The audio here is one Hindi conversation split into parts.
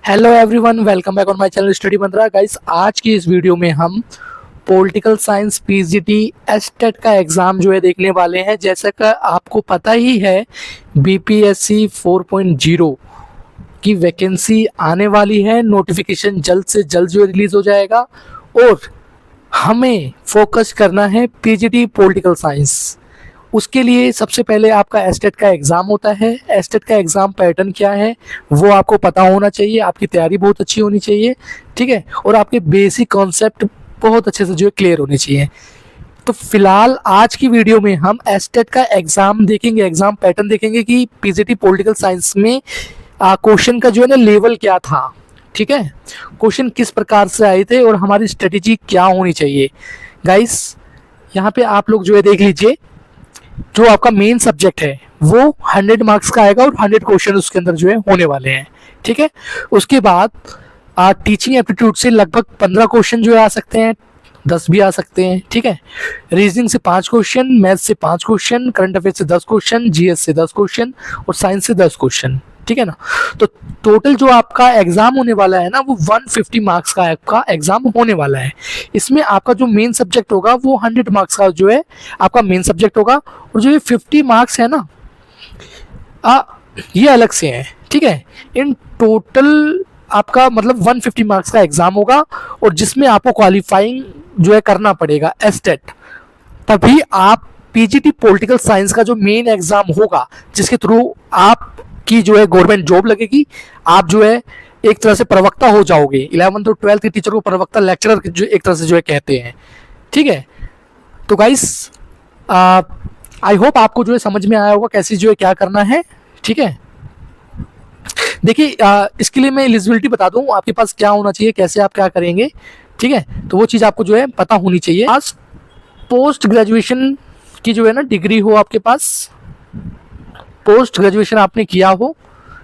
Hello everyone, welcome back on my channel study Mantra. Guys, आज की इस वीडियो में हम पॉलिटिकल साइंस पीजीटी एसटेट का एग्ज़ाम जो है देखने वाले हैं। जैसा कि आपको पता ही है, बीपीएससी 4.0 की वैकेंसी आने वाली है। नोटिफिकेशन जल्द से जल्द जो रिलीज़ हो जाएगा और हमें फोकस करना है पीजीटी पॉलिटिकल साइंस। उसके लिए सबसे पहले आपका एसटेट का एग्ज़ाम होता है। एसटेट का एग्ज़ाम पैटर्न क्या है वो आपको पता होना चाहिए। आपकी तैयारी बहुत अच्छी होनी चाहिए, ठीक है, और आपके बेसिक कॉन्सेप्ट बहुत अच्छे से जो है क्लियर होने चाहिए। तो फिलहाल आज की वीडियो में हम एसटेट का एग्ज़ाम देखेंगे, एग्ज़ाम पैटर्न देखेंगे कि पीजीटी पॉलिटिकल साइंस में क्वेश्चन का जो है ना लेवल क्या था, ठीक है, क्वेश्चन किस प्रकार से आए थे और हमारी स्ट्रेटेजी क्या होनी चाहिए। गाइस, यहाँ पे आप लोग जो है देख लीजिए, जो आपका मेन सब्जेक्ट है वो 100 मार्क्स का आएगा और 100 क्वेश्चन उसके अंदर जो है होने वाले हैं, ठीक है। उसके बाद टीचिंग एप्टीट्यूड से लगभग 15 क्वेश्चन जो है आ सकते हैं, 10 भी आ सकते हैं, ठीक है। रीजनिंग से 5 क्वेश्चन, मैथ से 5 क्वेश्चन, करंट अफेयर से 10 क्वेश्चन, जीएस से 10 क्वेश्चन और साइंस से 10 क्वेश्चन, ठीक है ना। तो टोटल जो आपका एग्जाम होने वाला है ना वो 150 मार्क्स का आपका एग्जाम होने वाला है। इसमें आपका जो मेन सब्जेक्ट होगा वो 100 मार्क्स का जो है आपका मेन सब्जेक्ट होगा, और जो ये 50 मार्क्स है ना ये अलग से हैं, ठीक है। इन टोटल आपका मतलब 150 मार्क्स का एग्जाम होगा और जिसमें आपको क्वालिफाइंग जो है करना पड़ेगा एसटेट, तभी आप पीजीटी पॉलिटिकल साइंस का जो मेन एग्जाम होगा जिसके थ्रू आपकी जो है गवर्नमेंट जॉब लगेगी, आप जो है एक तरह से प्रवक्ता हो जाओगे। 11th और 12th के टीचर को प्रवक्ता, लेक्चरर जो एक तरह से जो है कहते हैं, ठीक है। तो गाइस, आई होप आपको जो है समझ में आया होगा कैसे जो है क्या करना है, ठीक है। देखिए, इसके लिए मैं एलिजिबिलिटी बता दूं आपके पास क्या होना चाहिए, कैसे आप क्या करेंगे, ठीक है। तो वो चीज़ आपको जो है पता होनी चाहिए। आज पोस्ट ग्रेजुएशन की जो है ना डिग्री हो आपके पास, पोस्ट ग्रेजुएशन आपने किया हो,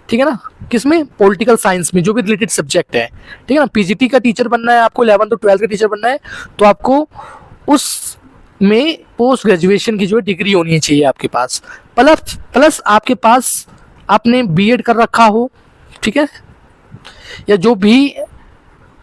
ठीक है ना, किसमें, पॉलिटिकल साइंस में, जो भी रिलेटेड सब्जेक्ट है, ठीक है ना। पीजीटी का टीचर बनना है आपको, 11th और 12th का टीचर बनना है, तो आपको उस में पोस्ट ग्रेजुएशन की जो है डिग्री होनी चाहिए आपके पास। प्लस आपके पास आपने बीएड कर रखा हो, ठीक है, या जो भी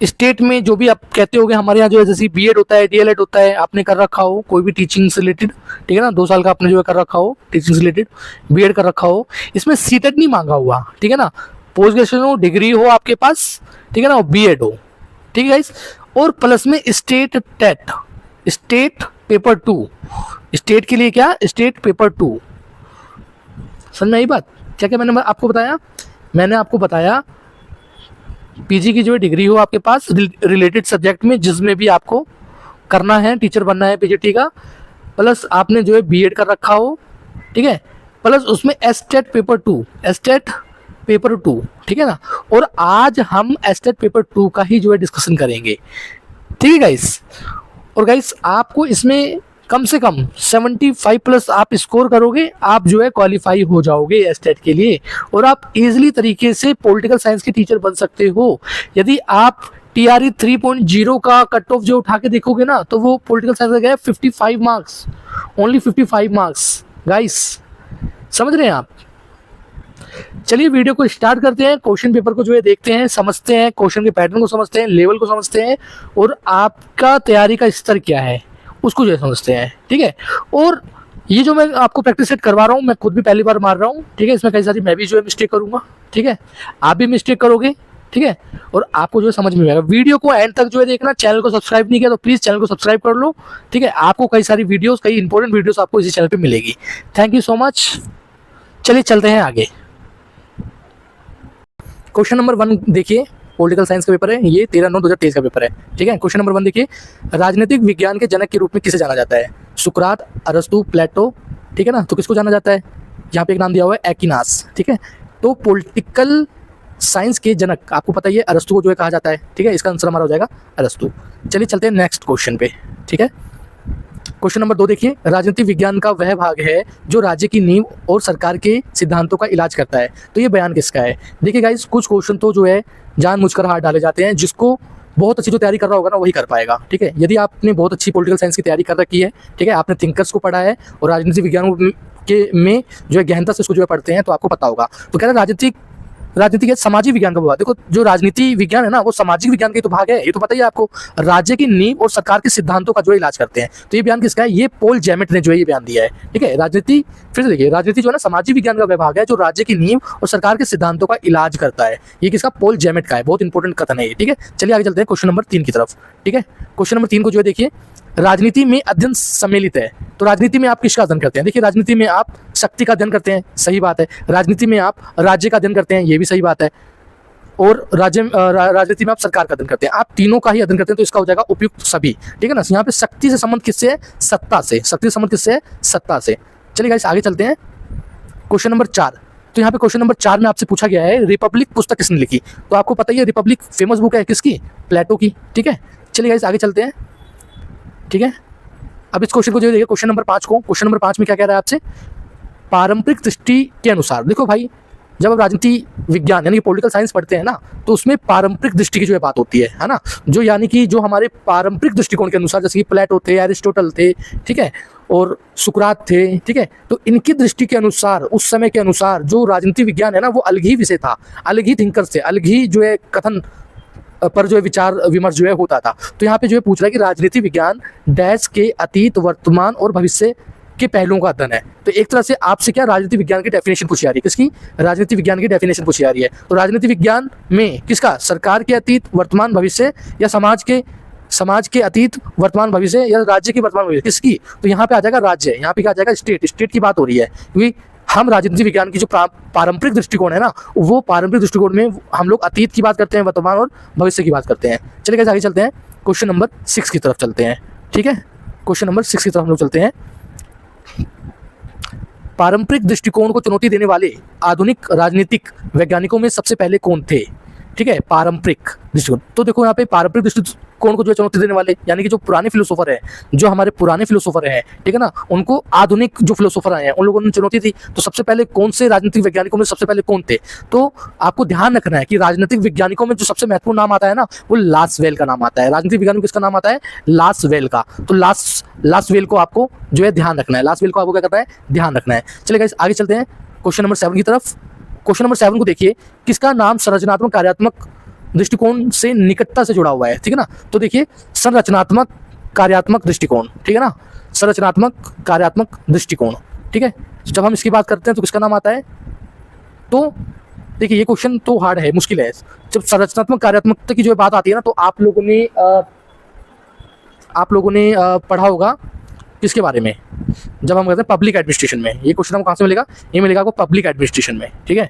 स्टेट में जो भी आप कहते होगे हमारे यहाँ जो है जैसे बीएड होता है, डीएलएड होता है, आपने कर रखा हो कोई भी टीचिंग से रिलेटेड, ठीक है ना, 2 साल का आपने जो है कर रखा हो टीचिंग से रिलेटेड, बीएड कर रखा हो, इसमें सीटेट नहीं मांगा हुआ, ठीक है ना। पोस्ट ग्रेजुएशन हो, डिग्री हो आपके पास, ठीक है ना, और बीएड हो, ठीक है गाइस। और प्लस में state TET, state paper 2, state के लिए क्या, स्टेट पेपर 2, समझ में आई बात। क्या क्या मैंने आपको बताया, मैंने आपको बताया पीजी की जो है डिग्री हो आपके पास रिलेटेड सब्जेक्ट में जिसमें भी आपको करना है, टीचर बनना है पीजीटी का, प्लस आपने जो है बीएड कर रखा हो, ठीक है, प्लस उसमें एसटेट पेपर 2, एसटेट पेपर 2, ठीक है ना। और आज हम एसटेट पेपर 2 का ही जो है डिस्कशन करेंगे, ठीक है गाइस। और गाइस, आपको इसमें कम से कम 75 प्लस आप स्कोर करोगे, आप जो है क्वालिफाई हो जाओगे एसटेट के लिए, और आप इजीली तरीके से पॉलिटिकल साइंस के टीचर बन सकते हो। यदि आप टीआरई 3.0 का कट ऑफ जो उठा के देखोगे ना, तो वो पॉलिटिकल साइंस का गया 55 मार्क्स, ओनली 55 मार्क्स गाइस, समझ रहे हैं आप। चलिए वीडियो को स्टार्ट करते हैं, क्वेश्चन पेपर को जो है देखते हैं, समझते हैं, क्वेश्चन के पैटर्न को समझते हैं, लेवल को समझते हैं, और आपका तैयारी का स्तर क्या है उसको जो है समझते हैं, ठीक है। और ये जो मैं आपको प्रैक्टिस सेट करवा रहा हूँ, मैं खुद भी पहली बार मार रहा हूँ, ठीक है। इसमें कई सारी मैं भी जो है मिस्टेक करूँगा, ठीक है, आप भी मिस्टेक करोगे, ठीक है, और आपको जो है समझ में आएगा। वीडियो को एंड तक जो है देखना। चैनल को सब्सक्राइब नहीं किया तो प्लीज़ चैनल को सब्सक्राइब कर लो, ठीक है। आपको कई सारी वीडियोस, कई इंपॉर्टेंट वीडियोस आपको इसी चैनल पे मिलेगी। Thank you so much. चलिए चलते हैं आगे। क्वेश्चन नंबर 1 देखिए, पॉलिटिकल साइंस का पेपर है ये, 13/9/2023 का पेपर है, ठीक है। क्वेश्चन नंबर 1 देखिए, राजनीतिक विज्ञान के जनक के रूप में किसे जाना जाता है, सुकरात, अरस्तु, प्लेटो, ठीक है ना। तो किसको जाना जाता है, यहाँ पे एक नाम दिया हुआ है एक्विनास, ठीक है। तो पॉलिटिकल साइंस के जनक आपको पता ही है, अरस्तु को जो है कहा जाता है, ठीक है। इसका आंसर हमारा हो जाएगा अरस्तु। चलिए चलते हैं नेक्स्ट क्वेश्चन पे, ठीक है। क्वेश्चन नंबर 2 देखिए, राजनीतिक विज्ञान का वह भाग है जो राज्य की नींव और सरकार के सिद्धांतों का इलाज करता है। तो ये बयान किसका है। देखिए गाइस, कुछ क्वेश्चन तो जो है जानबूझकर हाथ डाले जाते हैं, जिसको बहुत अच्छी जो तैयारी कर रहा होगा ना वही कर पाएगा, ठीक है। यदि आपने बहुत अच्छी पॉलिटिकल साइंस की तैयारी कर रखी है, ठीक है, आपने थिंकर्स को पढ़ा है और राजनीतिक विज्ञान के में जो है गहनता से उसको जो है पढ़ते हैं, तो आपको पता होगा। तो कह रहे हैं राजनीतिक राजनीति के सामाजिक विज्ञान का विभाग। देखो जो राजनीति विज्ञान है ना वो सामाजिक विज्ञान का ही तो भाग है, ये तो पता ही है आपको। राज्य की नींव और सरकार के सिद्धांतों का जो इलाज करते हैं। तो ये बयान किसका है? ये पॉल जेमेट ने जो है ये बयान दिया है, ठीक है। राजनीति, फिर से देखिए, राजनीति जो है ना सामाजिक विज्ञान का विभाग है जो राज्य की नींव और सरकार के सिद्धांतों का इलाज करता है। ये किसका? पॉल जेमेट का है। बहुत इंपॉर्टेंट कथन है ये, ठीक है। चलिए आगे चलते हैं क्वेश्चन नंबर 3 की तरफ, ठीक है। क्वेश्चन नंबर 3 को जो है देखिए, राजनीति में अध्ययन सम्मिलित है। तो राजनीति में आप किसका अध्ययन करते हैं? देखिए राजनीति में आप शक्ति का अध्ययन करते हैं, सही बात है। राजनीति में आप राज्य का अध्ययन करते हैं, ये भी सही बात है। और राजनीति में आप सरकार का अध्ययन करते हैं। आप तीनों का ही अध्ययन करते हैं, तो इसका हो जाएगा उपयुक्त सभी, ठीक है ना। यहाँ पे शक्ति से संबंध किससे है? सत्ता से। शक्ति से संबंध किससे है? सत्ता से। चलिए गाइस आगे चलते हैं क्वेश्चन नंबर 4। तो यहाँ पे क्वेश्चन नंबर 4 में आपसे पूछा गया है रिपब्लिक पुस्तक किसने लिखी? तो आपको पता ही है रिपब्लिक फेमस बुक है किसकी? प्लेटो की, ठीक है। चलिए गाइस आगे चलते हैं, ठीक है। अब इस क्वेश्चन को जो देखिए, क्वेश्चन नंबर 5 को, क्वेश्चन नंबर 5 में क्या कह रहा है आपसे? पारंपरिक दृष्टि के अनुसार। देखो भाई, जब आप राजनीति विज्ञान यानी कि पॉलिटिकल साइंस पढ़ते हैं ना, तो उसमें पारंपरिक दृष्टि की जो है बात होती है ना। जो यानी कि जो हमारे पारंपरिक दृष्टिकोण के अनुसार, जैसे कि प्लेटो थे, एरिस्टोटल थे, ठीक है, और सुकरात थे, ठीक है। तो इनकी दृष्टि के अनुसार, उस समय के अनुसार जो राजनीति विज्ञान है ना वो अलग ही विषय था, अलग ही थिंकर्स थे, अलग ही जो है कथन पर जो है विचार विमर्श जो है होता था। तो यहाँ पे जो है पूछ रहा है कि राजनीति विज्ञान डैश के अतीत, वर्तमान और भविष्य के पहलुओं का अध्ययन है। तो एक तरह से आपसे क्या राजनीति विज्ञान की डेफिनेशन पूछी जा रही है? किसकी? राजनीति विज्ञान की डेफिनेशन पूछी जा रही है। तो राजनीति विज्ञान में किसका? सरकार के अतीत, वर्तमान, भविष्य, या समाज के अतीत, वर्तमान, भविष्य, या राज्य के वर्तमान, भविष्य, किसकी? तो यहाँ पे आ जाएगा राज्य। यहाँ पे क्या आ जाएगा? स्टेट की बात हो रही है, क्योंकि हम राजनीति विज्ञान की जो पारंपरिक दृष्टिकोण है ना, वो पारंपरिक दृष्टिकोण में हम लोग अतीत की बात करते हैं, वर्तमान और भविष्य की बात करते हैं। चलिए आगे चलते हैं, क्वेश्चन नंबर 6 की तरफ चलते हैं, ठीक है। क्वेश्चन नंबर 6 की तरफ हम लोग चलते हैं। पारंपरिक दृष्टिकोण को चुनौती देने वाले आधुनिक राजनीतिक वैज्ञानिकों में सबसे पहले कौन थे? ठीक है, पारंपरिक दृष्टिकोण। तो देखो यहाँ पे पारंपरिक दृष्टिकोण को जो चुनौती देने वाले, यानी कि जो पुराने फिलोसोफर है, जो हमारे पुराने फिलोसोफर हैं, ठीक है ना, उनको आधुनिक जो फिलोसोफर आए हैं उन लोगों ने चुनौती दी। तो सबसे पहले कौन से राजनीतिक वैज्ञानिकों में सबसे पहले कौन थे? तो आपको ध्यान रखना है कि राजनीतिक वैज्ञानिकों में जो सबसे महत्वपूर्ण नाम आता है ना, वो लासवेल का नाम आता है। राजनीतिक विज्ञान में किसका नाम आता है? लासवेल का। तो लासवेल को आपको जो है ध्यान रखना है, लासवेल को आपको क्या करना है? ध्यान रखना है। चलिए गाइस आगे चलते हैं क्वेश्चन नंबर 7 की तरफ। क्वेश्चन नंबर 7 को देखिए, किसका नाम संरचनात्मक कार्यात्मक दृष्टिकोण से निकटता से जुड़ा हुआ है? ठीक है ना। तो देखिए संरचनात्मक कार्यात्मक दृष्टिकोण, ठीक है ना, संरचनात्मक कार्यात्मक दृष्टिकोण, ठीक है। जब हम इसकी बात करते हैं तो किसका नाम आता है? तो देखिए ये क्वेश्चन तो हार्ड है, मुश्किल है। जब संरचनात्मक कार्यात्मकता की जो बात आती है ना, तो आप लोगों ने पढ़ा होगा किसके बारे में? जब हम कहते हैं पब्लिक एडमिनिस्ट्रेशन में। ये क्वेश्चन हमको कहाँ से मिलेगा? ये मिलेगा आपको पब्लिक एडमिनिस्ट्रेशन में, ठीक है।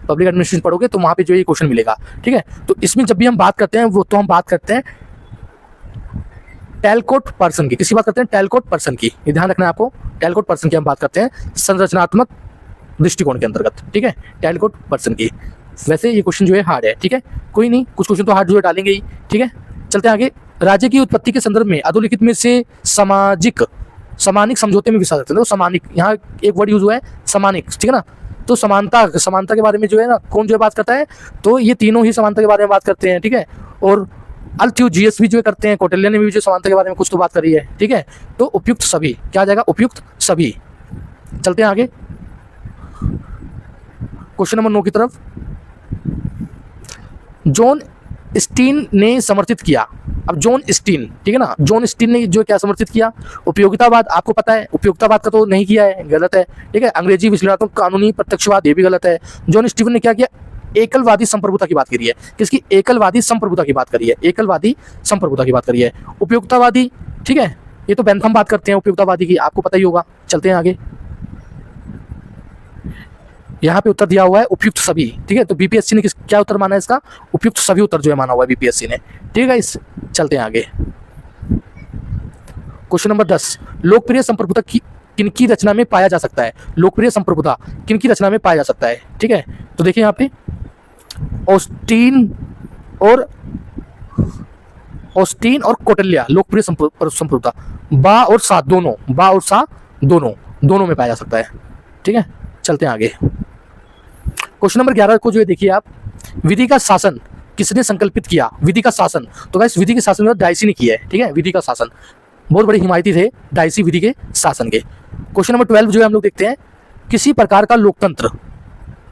पब्लिक एडमिनिस्ट्रेशन पढ़ोगे तो वहाँ पे जो ये क्वेश्चन मिलेगा, ठीक है। तो इसमें जब भी हम बात करते हैं वो तो हम बात करते हैं टेलकोट पर्सन की। किसकी बात करते हैं? टेलकोट पर्सन की। ये ध्यान रखना है आपको, टेलकोट पर्सन की हम बात करते हैं संरचनात्मक दृष्टिकोण के अंतर्गत, ठीक है, टेलकोट पर्सन की। वैसे ये क्वेश्चन जो है हार्ड है, ठीक है, कोई नहीं, कुछ क्वेश्चन तो हार्ड जो है डालेंगे ही, ठीक है। चलते हैं आगे। राज्य की उत्पत्ति के संदर्भ में अधोलिखित में से समानिक समझौते में विचार करते हैं। तो समानिक, यहाँ एक वर्ड यूज हुआ है समानिक, ठीक है ना। तो समानता के बारे में जो है ना कौन जो है बात करता है? तो ये तीनों ही समानता के बारे में बात करते हैं, ठीक है। और अल्थ्यूजियस भी जो है करते हैं, कौटिल्य ने भी जो समानता के बारे में कुछ तो बात करी है, ठीक है। तो उपयुक्त सभी क्या आ जाएगा? उपयुक्त सभी। चलते हैं आगे क्वेश्चन नंबर 9 की तरफ। जॉन स्टीन ने समर्थित किया। अब जॉन स्टीन, ठीक है ना, जॉन स्टीन ने जो क्या समर्थित किया? उपयोगितावाद। आपको पता है उपयोगितावाद का तो नहीं किया है, गलत है, ठीक है। अंग्रेजी विश्लेषणात्मक कानूनी प्रत्यक्षवाद, ये भी गलत है। जॉन स्टीवन ने क्या किया? एकलवादी संप्रभुता की बात करी है। किसकी? एकलवादी संप्रभुता की बात करी है, एकलवादी संप्रभुता की बात करी है। उपयोगितावादी, ठीक है, ये तो बेंथम बात करते हैं उपयोगितावादी की, आपको पता ही होगा। चलते हैं आगे। यहाँ पे उत्तर दिया हुआ है उपयुक्त सभी, ठीक है। तो बीपीएससी ने क्या उत्तर माना है इसका? उपयुक्त सभी उत्तर जो है माना हुआ है बीपीएससी ने, ठीक है। इस चलते हैं आगे। क्वेश्चन नंबर 10, लोकप्रिय संप्रभुता किनकी रचना में पाया जा सकता है? लोकप्रिय संप्रभुता किनकी रचना में पाया जा सकता है, ठीक है। तो देखिए यहाँ पे ऑस्टीन और कौटिल्य लोकप्रिय संप्रभुता, बा और सा दोनों में पाया जा सकता है, ठीक है। चलते हैं आगे। क्वेश्चन नंबर 11 को जो है देखिए आप, विधि का शासन किसने संकल्पित किया? विधि का शासन, तो गाइस विधि के शासन डाइसी ने किया है, ठीक है। विधि का शासन बहुत बड़े हिमायती थे डाइसी विधि के शासन के। क्वेश्चन नंबर 12 जो है हम लोग देखते हैं, किसी प्रकार का लोकतंत्र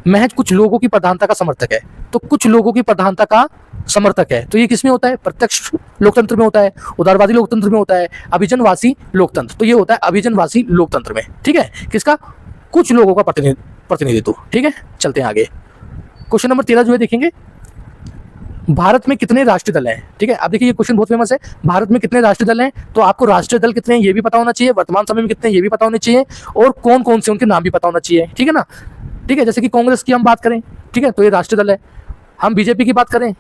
महज कुछ लोगों की प्रधानता का समर्थक है। तो कुछ लोगों की प्रधानता का समर्थक है, तो ये किसमें होता है? प्रत्यक्ष लोकतंत्र में होता है, उदारवादी लोकतंत्र में होता है, अभिजनवासी लोकतंत्र। तो ये होता है अभिजनवासी लोकतंत्र में, ठीक है। किसका? कुछ लोगों का प्रतिनिधित्व, ठीक है। चलते हैं आगे। क्वेश्चन नंबर 13 जो है देखेंगे, भारत में कितने राष्ट्रीय दल हैं? ठीक है, अब देखिए ये क्वेश्चन बहुत फेमस है। भारत में कितने राष्ट्रीय दल हैं? तो आपको राष्ट्रीय दल कितने हैं ये भी पता होना चाहिए, वर्तमान समय में कितने हैं ये भी पता होना चाहिए, और कौन कौन से उनके नाम भी पता होना चाहिए, ठीक है ना। ठीक है, जैसे कि कांग्रेस की हम बात करें, ठीक है, तो ये राष्ट्रीय दल है। हम बीजेपी की बात करें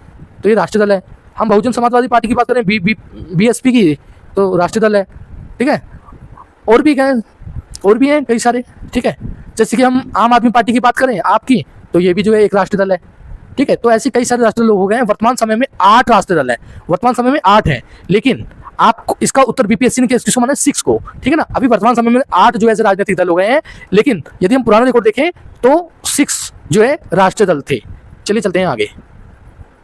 तो ये राष्ट्रीय दल है। हम बहुजन समाजवादी पार्टी की बात करें, बीएसपी की, तो राष्ट्रीय दल है, ठीक है। और भी हैं कई सारे, ठीक है। जैसे कि हम आम आदमी पार्टी की बात करें, आपकी, तो ये भी जो है एक राष्ट्रीय दल है, ठीक है। तो ऐसे कई सारे राष्ट्रीय दल हो गए हैं। वर्तमान समय में 8 राष्ट्रीय दल है, वर्तमान समय में 8 है। लेकिन आपको इसका उत्तर बीपीएससी ने किसको माना है? 6 को, ठीक है ना। अभी वर्तमान समय में 8 जो ऐसे राजनीतिक दल हो गए हैं, लेकिन यदि हम पुराना रिकॉर्ड देखें तो 6 जो है राष्ट्रीय दल थे। चलिए चलते हैं आगे,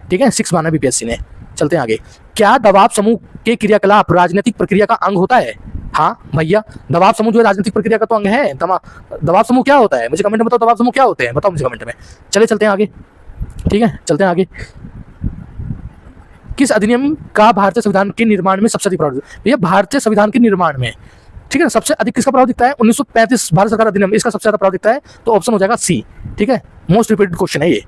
ठीक है। 6 माना बीपीएससी ने। चलते हैं आगे। क्या दबाव समूह के क्रियाकलाप राजनीतिक प्रक्रिया का अंग होता है? हाँ भैया, दबाव समूह जो है राजनीतिक प्रक्रिया का तो अंग है। दबाव समूह क्या होता है? मुझे कमेंट में बताओ, दबाव समूह क्या होते हैं, बताओ मुझे कमेंट में। चलिए चलते हैं आगे, ठीक है। चलते हैं आगे। किस अधिनियम का भारतीय संविधान के निर्माण में सबसे अधिक प्रभाव? भैया भारतीय संविधान के निर्माण में, ठीक है, सबसे अधिक किसका प्रभाव दिखता है? 1935 भारत सरकार अधिनियम, इसका सबसे ज्यादा प्रभाव दिखता है। तो ऑप्शन हो जाएगा सी, ठीक है। मोस्ट रिपीटेड क्वेश्चन है ये।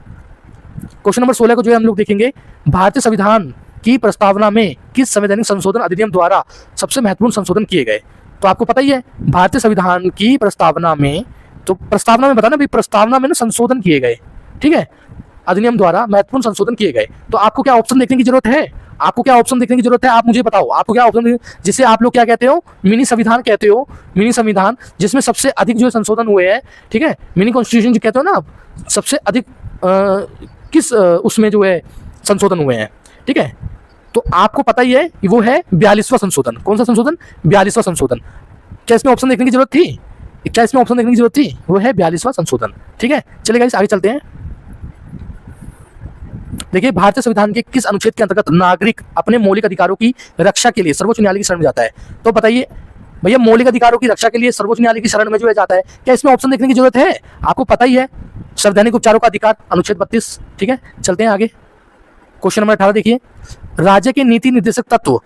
क्वेश्चन नंबर 16 को जो है हम लोग देखेंगे, भारतीय संविधान की प्रस्तावना में किस संवैधानिक संशोधन अधिनियम द्वारा सबसे महत्वपूर्ण संशोधन किए गए? तो आपको पता ही है, भारतीय संविधान की प्रस्तावना में, तो प्रस्तावना में बताना भाई, प्रस्तावना में ना संशोधन किए गए, ठीक है, अधिनियम द्वारा महत्वपूर्ण संशोधन किए गए। तो आपको क्या ऑप्शन देखने की जरूरत है? आपको क्या ऑप्शन देखने की जरूरत है? आप मुझे बताओ, आपको क्या ऑप्शन, जिसे आप लोग क्या कहते हो? मिनी संविधान कहते हो, मिनी संविधान, जिसमें सबसे अधिक जो संशोधन हुए हैं, ठीक है। मिनी कॉन्स्टिट्यूशन जो कहते हो ना आप, सबसे अधिक किस उसमें जो है संशोधन हुए हैं, ठीक है। तो आपको पता ही है कि वो है 42वां संशोधन। कौन सा संशोधन? 42वां संशोधन। क्या इसमें ऑप्शन देखने की जरूरत थी? क्या इसमें ऑप्शन देखने की जरूरत थी? वो है 42वां संशोधन, ठीक है। चलिए गाइस आगे चलते हैं। देखिए, भारतीय संविधान के किस अनुच्छेद के अंतर्गत नागरिक अपने मौलिक अधिकारों की रक्षा के लिए सर्वोच्च न्यायालय की शरण में जाता है? तो बताइए भैया, मौलिक अधिकारों की रक्षा के लिए सर्वोच्च न्यायालय की शरण में जो है जाता है, क्या इसमें ऑप्शन देखने की जरूरत है? आपको पता ही है, संवैधानिक उपचारों का अधिकार, अनुच्छेद 32, ठीक है। चलते हैं आगे। क्वेश्चन नंबर 18 देखिए, राज्य के नीति निर्देशक तत्व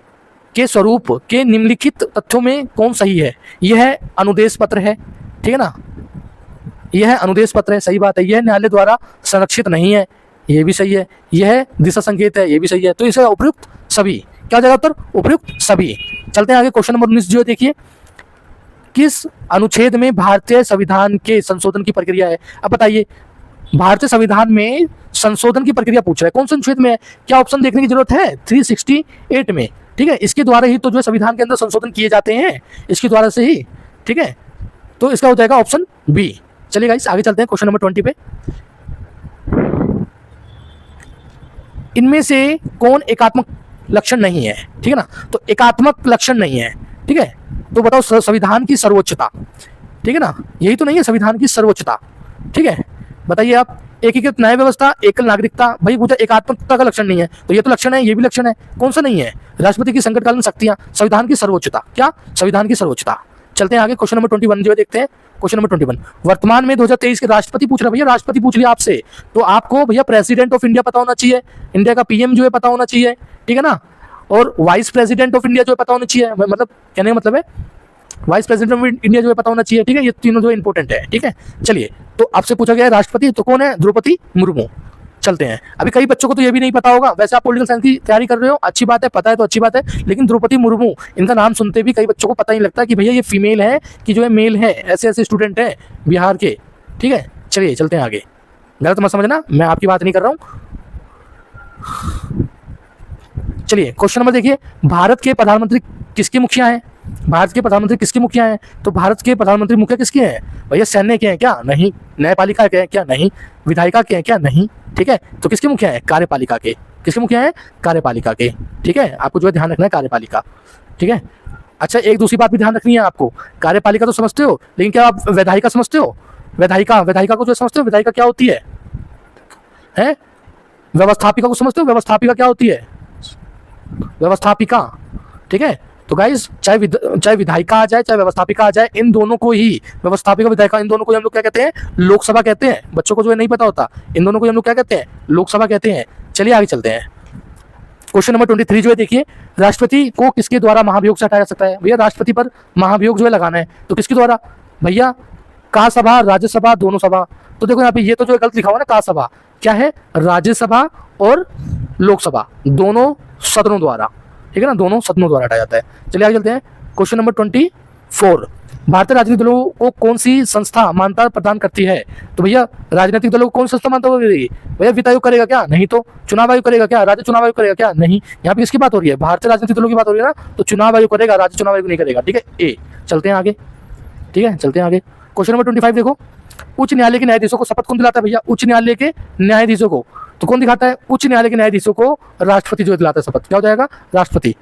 के स्वरूप के निम्नलिखित तथ्यों में कौन सही है? यह अनुदेश पत्र है, ठीक है ना, यह अनुदेश पत्र है, सही बात है। यह न्यायालय द्वारा संरक्षित नहीं है, ये भी सही है। यह दिशा संकेत है, ये भी सही है। तो इसे उपयुक्त सभी, क्या हो जाएगा उत्तर? उपयुक्त सभी। चलते हैं आगे। क्वेश्चन नंबर 19 जो है देखिए, किस अनुच्छेद में भारतीय संविधान के संशोधन की प्रक्रिया है? अब बताइए, भारतीय संविधान में संशोधन की प्रक्रिया पूछ रहा है, कौन से अनुच्छेद में है? क्या ऑप्शन देखने की जरूरत है? 368 में, ठीक है। इसके द्वारा ही तो जो संविधान के अंदर संशोधन किए जाते हैं, इसके द्वारा से ही, ठीक है। तो इसका हो जाएगा ऑप्शन बी। चलिए गाइस आगे चलते हैं क्वेश्चन नंबर 20 पे। इनमें से कौन एकात्मक लक्षण नहीं है? ठीक है ना, तो एकात्मक लक्षण नहीं है, ठीक है। तो बताओ, संविधान की सर्वोच्चता, ठीक है ना, यही तो नहीं है संविधान की सर्वोच्चता, ठीक है। बताइए आप, एकीकृत न्याय व्यवस्था, एकल नागरिकता, भाई पूछा एकात्मकता का लक्षण नहीं है, तो ये तो लक्षण है, ये भी लक्षण है, कौन सा नहीं है? राष्ट्रपति की संकटकालीन शक्तियां, संविधान की सर्वोच्चता, क्या? संविधान की सर्वोच्चता। चलते हैं आगे। क्वेश्चन नंबर 21 जो है देखते हैं। क्वेश्चन नंबर 21, वर्तमान में 2023 के राष्ट्रपति पूछ रहा है भैया, राष्ट्रपति पूछ लिया आपसे, तो आपको भैया प्रेसिडेंट ऑफ इंडिया पता होना चाहिए, इंडिया का पीएम जो है पता होना चाहिए, ठीक है ना, और वाइस प्रेसिडेंट ऑफ इंडिया जो है पता होना चाहिए, मतलब कहने का मतलब है वाइस प्रेसिडेंट ऑफ इंडिया जो है पता होना चाहिए, ठीक है। ये तीनों जो इंपॉर्टेंट है, ठीक है। चलिए, तो आपसे पूछा गया है राष्ट्रपति, तो कौन है? द्रौपदी मुर्मू। चलते हैं। अभी कई बच्चों को तो ये भी नहीं पता होगा, वैसे आप पॉलिटिकल साइंस की तैयारी कर रहे हो, अच्छी बात है, पता है तो अच्छी बात है, लेकिन द्रौपदी मुर्मू, इनका नाम सुनते भी कई बच्चों को पता नहीं लगता कि भैया ये फीमेल है कि जो है मेल है। ऐसे ऐसे स्टूडेंट हैं बिहार के, ठीक है। चलिए चलते हैं आगे, गलत मत समझना, मैं आपकी बात नहीं कर रहा हूँ। चलिए क्वेश्चन नंबर देखिए, भारत के प्रधानमंत्री किसके मुखिया हैं? भारत के प्रधानमंत्री किसके मुखिया हैं? तो भारत के प्रधानमंत्री मुखिया किसके हैं भैया? सैन्य के हैं क्या? नहीं। न्यायपालिका के हैं क्या? नहीं। विधायिका के हैं क्या? नहीं, ठीक है। तो किसके मुखिया हैं? कार्यपालिका के। किसके मुखिया हैं? कार्यपालिका के, ठीक है। आपको जो है ध्यान रखना है कार्यपालिका, ठीक है। अच्छा, एक दूसरी बात भी ध्यान रखनी है आपको, कार्यपालिका तो समझते हो, लेकिन क्या आप विधायिका समझते हो? विधायिका को जो समझते हो, विधायिका क्या होती है? व्यवस्थापिका को समझते हो? व्यवस्थापिका क्या होती है? व्यवस्थापिका, ठीक है। तो गाइस चाहे विधायिका आ जाए चाहे व्यवस्थापिका आ जाए, इन दोनों को ही, व्यवस्थापिका विधायिका, इन दोनों को हम लोग क्या कहते हैं, लोकसभा कहते हैं। बच्चों को जो है नहीं पता होता, इन दोनों को हम लोग क्या कहते हैं, लोकसभा कहते हैं। चलिए आगे चलते हैं। क्वेश्चन नंबर 23 जो है देखिए, राष्ट्रपति को किसके द्वारा महाभियोग से हटाया जा सकता है? भैया राष्ट्रपति पर महाभियोग जो है लगाना है, तो किसके द्वारा? भैया का सभा, राज्यसभा, दोनों सभा। तो देखो यहाँ पे ये तो जो गलत लिखा हुआ ना, का सभा क्या है, राज्यसभा और लोकसभा दोनों सदनों द्वारा, ठीक है ना, दोनों सदनों द्वारा हटाया जाता है। चलिए आगे चलते हैं। क्वेश्चन नंबर 24, भारतीय राजनीतिक दलों को कौन सी संस्था मान्यता प्रदान करती है? तो भैया राजनीतिक दलों को कौन सी संस्था मान्यता देगी? भैया वित्त आयोग करेगा क्या? नहीं। तो चुनाव आयोग करेगा क्या? राज्य चुनाव आयोग करेगा क्या? नहीं। यहाँ पे किसकी बात हो रही है? भारतीय राजनीतिक दलों की बात हो रही है ना, तो चुनाव आयोग करेगा, राज्य चुनाव आयोग नहीं करेगा, ठीक है। ए, चलते हैं आगे, ठीक है, चलते हैं आगे। क्वेश्चन नंबर 25 देखो, उच्च न्यायालय के न्यायाधीशों को शपथ कौन दिलाता है? भैया उच्च न्यायालय के न्यायाधीशों को। तो कौन दिखाता है? उच्च न्यायालय के न्यायाधीशों को राष्ट्रपति जो दिलाता है शपथ। क्या हो जाएगा? राष्ट्रपति।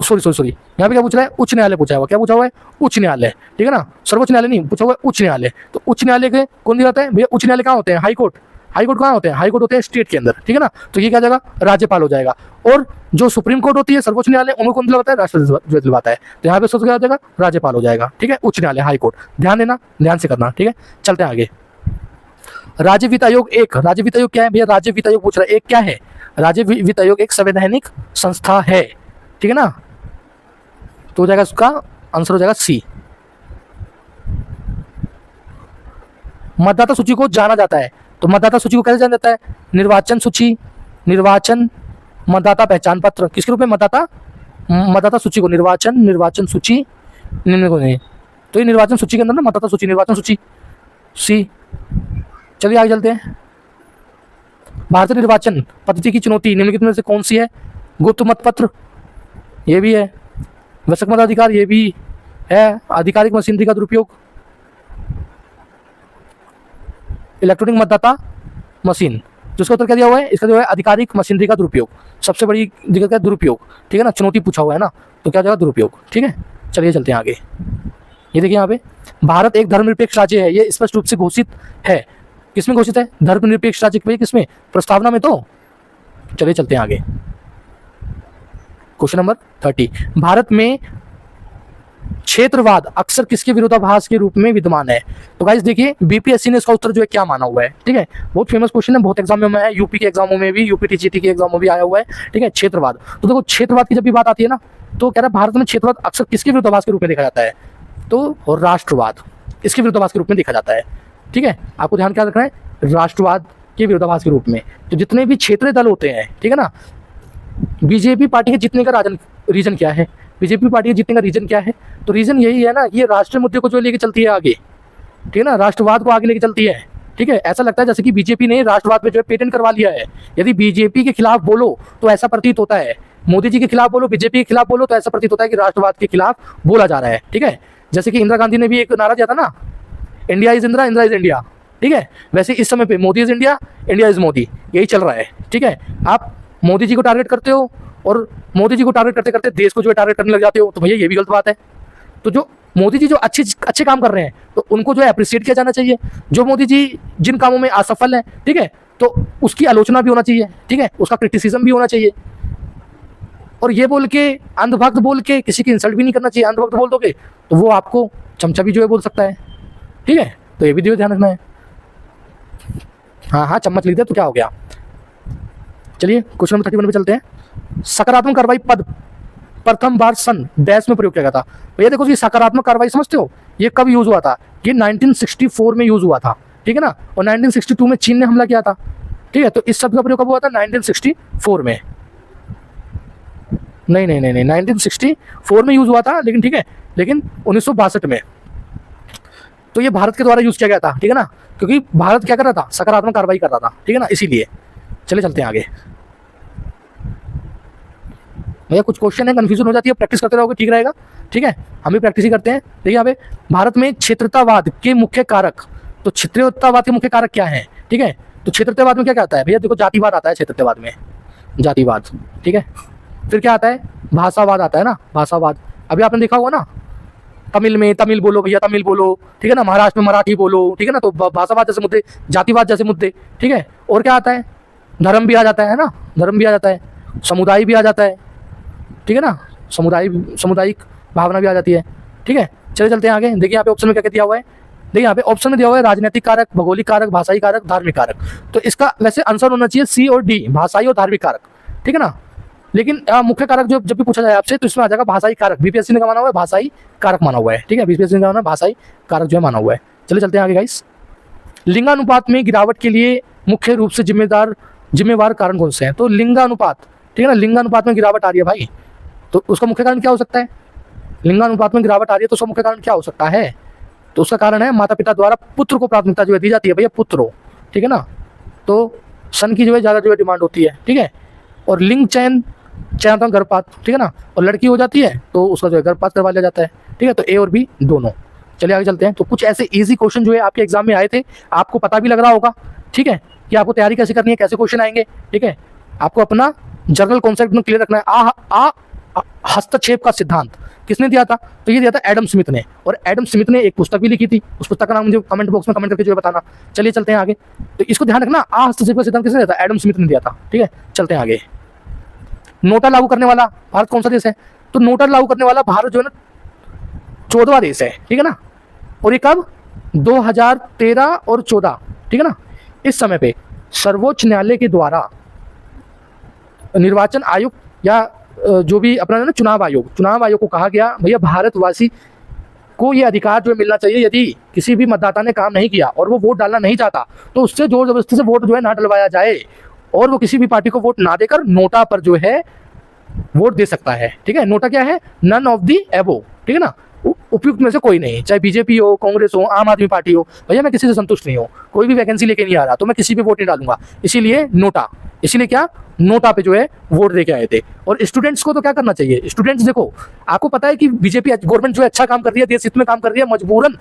सॉरी, यहाँ पे क्या पूछ रहा है? उच्च न्यायालय पूछा हुआ। क्या पूछा हुआ है? उच्च न्यायालय, ठीक है ना, सर्वोच्च न्यायालय नहीं पूछा हुआ है, उच्च न्यायालय। तो उच्च न्यायालय के कौन दिलाता है? भैया उच्च न्यायालय कहाँ होते हैं? High court. हाई कोर्ट कहाँ होते हैं? हाई कोर्ट होते हैं स्टेट के अंदर, ठीक है ना। तो ये क्या जाएगा? राज्यपाल हो जाएगा। और जो सुप्रीम कोर्ट होती है, सर्वोच्च न्यायालय, उनको कौन दिलवाता है? राष्ट्रपति जो दिलवाता है। तो यहाँ पे सोच क्या हो जाएगा? राज्यपाल हो जाएगा, ठीक है। उच्च न्यायालय, हाई कोर्ट, ध्यान देना, ध्यान से करना, ठीक है। चलते हैं आगे। राज्य वित्त आयोग एक, राज्य वित्त आयोग क्या है? भैया राज्य वित्त आयोग पूछ रहा है, एक क्या है? राज्य वित्त आयोग एक संवैधानिक संस्था है, ठीक है ना। तो हो जाएगा, उसका आंसर हो जाएगा सी। मतदाता सूची को जाना जाता है, तो मतदाता सूची को कैसे जाना जाता है? निर्वाचन सूची, निर्वाचन, मतदाता पहचान पत्र, किसके रूप में? मतदाता सूची को निर्वाचन सूची, निम्न को नहीं। तो ये निर्वाचन सूची के अंदर ना, मतदाता सूची, निर्वाचन सूची, सी। चलिए आगे चलते हैं। भारतीय निर्वाचन पद्धति की चुनौती निम्नलिखित में से कौन सी है? गुप्त मतपत्र, ये भी है। वयस्क मताधिकार, ये भी है। आधिकारिक मशीनरी का दुरुपयोग, इलेक्ट्रॉनिक मतदाता मशीन। जिसका उत्तर क्या दिया हुआ है? इसका जो है आधिकारिक मशीनरी का दुरुपयोग। सबसे बड़ी दिक्कत क्या है? दुरुपयोग, ठीक है ना, चुनौती पूछा हुआ है ना, तो क्या जाएगा? दुरुपयोग, ठीक है। चलिए चलते हैं आगे। ये देखिए यहाँ पे, भारत एक धर्मनिरपेक्ष राज्य है, ये स्पष्ट रूप से घोषित है। किसमें घोषित है? धर्मनिरपेक्ष राज्य के, किसमें? प्रस्तावना में। तो चलिए चलते हैं आगे। क्वेश्चन नंबर 30, भारत में क्षेत्रवाद अक्सर किसके विरोधाभास के रूप में विद्यमान है? तो गाइस देखिए, बीपीएससी ने इसका उत्तर जो है क्या माना हुआ है, ठीक है। बहुत फेमस क्वेश्चन है, बहुत एग्जाम में है, यूपी के एग्जामों में भी, यूपी टीजीटी के एग्जामों में भी आया हुआ है, ठीक है। क्षेत्रवाद, तो देखो क्षेत्रवाद की जब भी बात आती है ना, तो कह रहा है भारत में क्षेत्रवाद अक्सर किसके विरोधाभास के रूप में देखा जाता है? तो और राष्ट्रवाद इसके विरोधाभास के रूप में देखा जाता है, ठीक है। आपको ध्यान क्या रखना है? राष्ट्रवाद के विरोधाभास के रूप में। तो जितने भी क्षेत्रीय दल होते हैं, ठीक है ना, बीजेपी पार्टी के जीतने का रीजन क्या है? बीजेपी पार्टी के जीतने का रीजन क्या है? तो रीजन यही है ना, ये राष्ट्रीय मुद्दे को जो लेके चलती है आगे, ठीक है ना, राष्ट्रवाद को आगे लेके चलती है, ठीक है। ऐसा लगता है जैसे कि बीजेपी ने राष्ट्रवाद पे जो है पेटेंट करवा लिया है। यदि बीजेपी के खिलाफ बोलो तो ऐसा प्रतीत होता है, मोदी जी के खिलाफ बोलो, बीजेपी के खिलाफ बोलो, तो ऐसा प्रतीत होता है कि राष्ट्रवाद के खिलाफ बोला जा रहा है, ठीक है। जैसे कि इंदिरा गांधी ने भी एक नारा दिया था ना, India is Indira, Indira is India, ठीक है। वैसे इस समय पे Modi is India, India is Modi, यही चल रहा है, ठीक है। आप मोदी जी को टारगेट करते हो और मोदी जी को टारगेट करते करते देश को जो है टारगेट करने लग जाते हो, तो भैया ये भी गलत बात है। तो जो मोदी जी जो अच्छे काम कर रहे हैं, तो उनको जो है अप्रिशिएट किया जाना चाहिए। जो मोदी जी जिन कामों में असफल है, ठीक है, तो उसकी आलोचना भी होना चाहिए, ठीक है, उसका क्रिटिसिज्म भी होना चाहिए। और ये बोल के, अंधभक्त बोल के किसी की इंसल्ट भी नहीं करना चाहिए। अंधभक्त बोल दोगे तो वो आपको चमचा भी जो है बोल सकता है, ठीक है। तो ये भी ध्यान रखना है। हाँ, चम्मच लिख दे तो क्या हो गया। चलिए क्वेश्चन नंबर 31 पे चलते हैं। सकारात्मक कार्रवाई पद प्रथम बार सन डैश में प्रयोग किया गया था। भैया देखो, ये सकारात्मक कार्रवाई समझते हो, ये कब यूज हुआ था? ये 1964 में यूज हुआ था, ठीक है ना। और 1962 में चीन ने हमला किया था, ठीक है। तो इस शब्द का प्रयोग कब हुआ था? 1964 में। नहीं, 1964 में यूज हुआ था, लेकिन ठीक है, लेकिन 1962 में। तो ये भारत के द्वारा यूज किया गया था, ठीक है ना, क्योंकि भारत क्या कर रहा था? सकारात्मक कार्रवाई कर रहा था, ठीक है ना, इसीलिए। चलिए चलते हैं आगे। भैया कुछ क्वेश्चन है, कंफ्यूजन हो जाती है, प्रैक्टिस करते रहोगे ठीक रहेगा, ठीक है। हम भी प्रैक्टिस ही करते हैं। देखिए यहाँ पे, भारत में क्षेत्रतावाद के मुख्य कारक, तो क्षेत्रतावाद के मुख्य कारक क्या है, ठीक है। तो क्षेत्रतावाद में क्या आता है? भैया देखो, जातिवाद आता है क्षेत्रतावाद में, जातिवाद, ठीक है। फिर क्या आता है? भाषावाद आता है ना, भाषावाद। अभी आपने देखा होगा ना, तमिल में तमिल बोलो भैया, तमिल बोलो, ठीक है ना, महाराष्ट्र में मराठी बोलो, ठीक है ना। तो भाषावाद जैसे मुद्दे, जातिवाद जैसे मुद्दे, ठीक है। और क्या आता है? धर्म भी आ जाता है ना, धर्म भी आ जाता है, समुदाय भी आ जाता है, ठीक है ना। सामुदायिक भावना भी आ जाती है। ठीक है, चलिए चलते हैं आगे। देखिए यहाँ पे ऑप्शन में क्या क्या दिया हुआ है। देखिए यहाँ पे ऑप्शन में दिया हुआ है राजनीतिक कारक, भौगोलिक कारक, भाषाई कारक, धार्मिक कारक। तो इसका वैसे आंसर होना चाहिए सी और डी, भाषाई और धार्मिक कारक। ठीक है ना, लेकिन मुख्य कारक जो जब भी पूछा जाए आपसे तो इसमें आ जाएगा भाषाई कारक। बीपीएससी ने माना हुआ है भाषाई कारक माना हुआ है। ठीक है, बीपीएससी ने माना भाषाई कारक जो है माना हुआ है। चलिए चलते हैं आगे गाइस। लिंगानुपात में गिरावट के लिए मुख्य रूप से जिम्मेवार कारण कौन से हैं? तो लिंगानुपात, ठीक है ना, लिंगानुपात में गिरावट आ रही है भाई, तो उसका मुख्य कारण क्या हो सकता है? लिंगानुपात में गिरावट आ रही है तो उसका मुख्य कारण क्या हो सकता है? तो उसका कारण है माता पिता द्वारा पुत्र को प्राथमिकता जो है दी जाती है भैया, पुत्र हो। ठीक है ना, तो सन की जो है ज़्यादा जो है डिमांड होती है। ठीक है, और लिंग चयन तो गर्भपात। ठीक है ना, और लड़की हो जाती है तो उसका जो है गर्भपात करवा लिया जाता है। ठीक है, तो ए और बी दोनों। चलिए आगे चलते हैं। तो कुछ ऐसे इजी क्वेश्चन जो है आपके एग्जाम में आए थे, आपको पता भी लग रहा होगा। ठीक है, कि आपको तैयारी कैसे करनी है, कैसे क्वेश्चन आएंगे। ठीक है, आपको अपना जनरल कॉन्सेप्ट में क्लियर रखना है। हस्तक्षेप का सिद्धांत किसने दिया था? तो ये दिया था एडम स्मिथ ने, और एडम स्मिथ ने एक पुस्तक भी लिखी थी। उस पुस्तक का नाम मुझे कमेंट बॉक्स में कमेंट करके जो है बताना। चलिए चलते हैं आगे। तो इसको ध्यान रखना, हस्तक्षेप का सिद्धांत किसने दिया था? एडम स्मिथ ने दिया था। ठीक है, चलते हैं आगे। नोटा लागू करने वाला भारत कौन सा देश है? तो नोटा लागू करने वाला भारत जो है ना 14वां देश है। ठीक है ना, और ये कब? 2013 और 14। ठीक है ना, इस समय पे सर्वोच्च न्यायालय के द्वारा निर्वाचन आयोग या जो भी अपना ना चुनाव आयोग को कहा गया भैया भारतवासी को ये अधिकार जो मिलना चाहिए, यदि किसी भी मतदाता ने काम नहीं किया और वो वोट डालना नहीं चाहता तो उससे जोर जबरदस्ती से वोट जो है ना डलवाया जाए, और वो किसी भी पार्टी को वोट ना देकर नोटा पर जो है वोट दे सकता है। ठीक है, नोटा क्या है? नन ऑफ दी एबो। ठीक है ना, उपयुक्त में से कोई नहीं, चाहे बीजेपी हो, कांग्रेस हो, आम आदमी पार्टी हो, भैया मैं किसी से संतुष्ट नहीं हूँ, कोई भी वैकेंसी लेके नहीं आ रहा तो मैं किसी पे वोट नहीं डालूंगा, इसीलिए नोटा। इसीलिए क्या? नोटा पे जो है वोट देके आए थे। और स्टूडेंट्स को तो क्या करना चाहिए? स्टूडेंट्स देखो, आपको पता है कि बीजेपी गवर्नमेंट जो है अच्छा काम कर रही है, देश हित में काम कर रही है, मजबूरन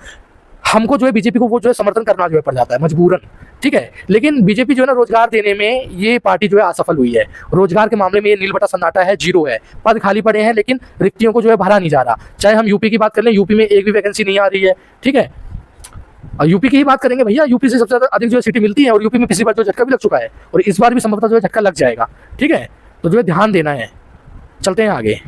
हमको जो है बीजेपी को वो जो है समर्थन करना जो है पड़ जाता है मजबूरन। ठीक है, लेकिन बीजेपी जो है ना रोजगार देने में ये पार्टी जो है असफल हुई है। रोजगार के मामले में ये नील बटा सन्नाटा है, जीरो है। पद खाली पड़े हैं लेकिन रिक्तियों को जो है भरा नहीं जा रहा। चाहे हम यूपी की बात कर लें, यूपी में एक भी वैकेंसी नहीं आ रही है। ठीक है, और यूपी की ही बात करेंगे भैया, यूपी से सबसे ज्यादा अधिक जो है सीटें मिलती है, और यूपी में पिछली बार जो झटका भी लग चुका है और इस बार भी संभवतः जो है झटका लग जाएगा। ठीक है, तो जो है ध्यान देना है। चलते हैं आगे।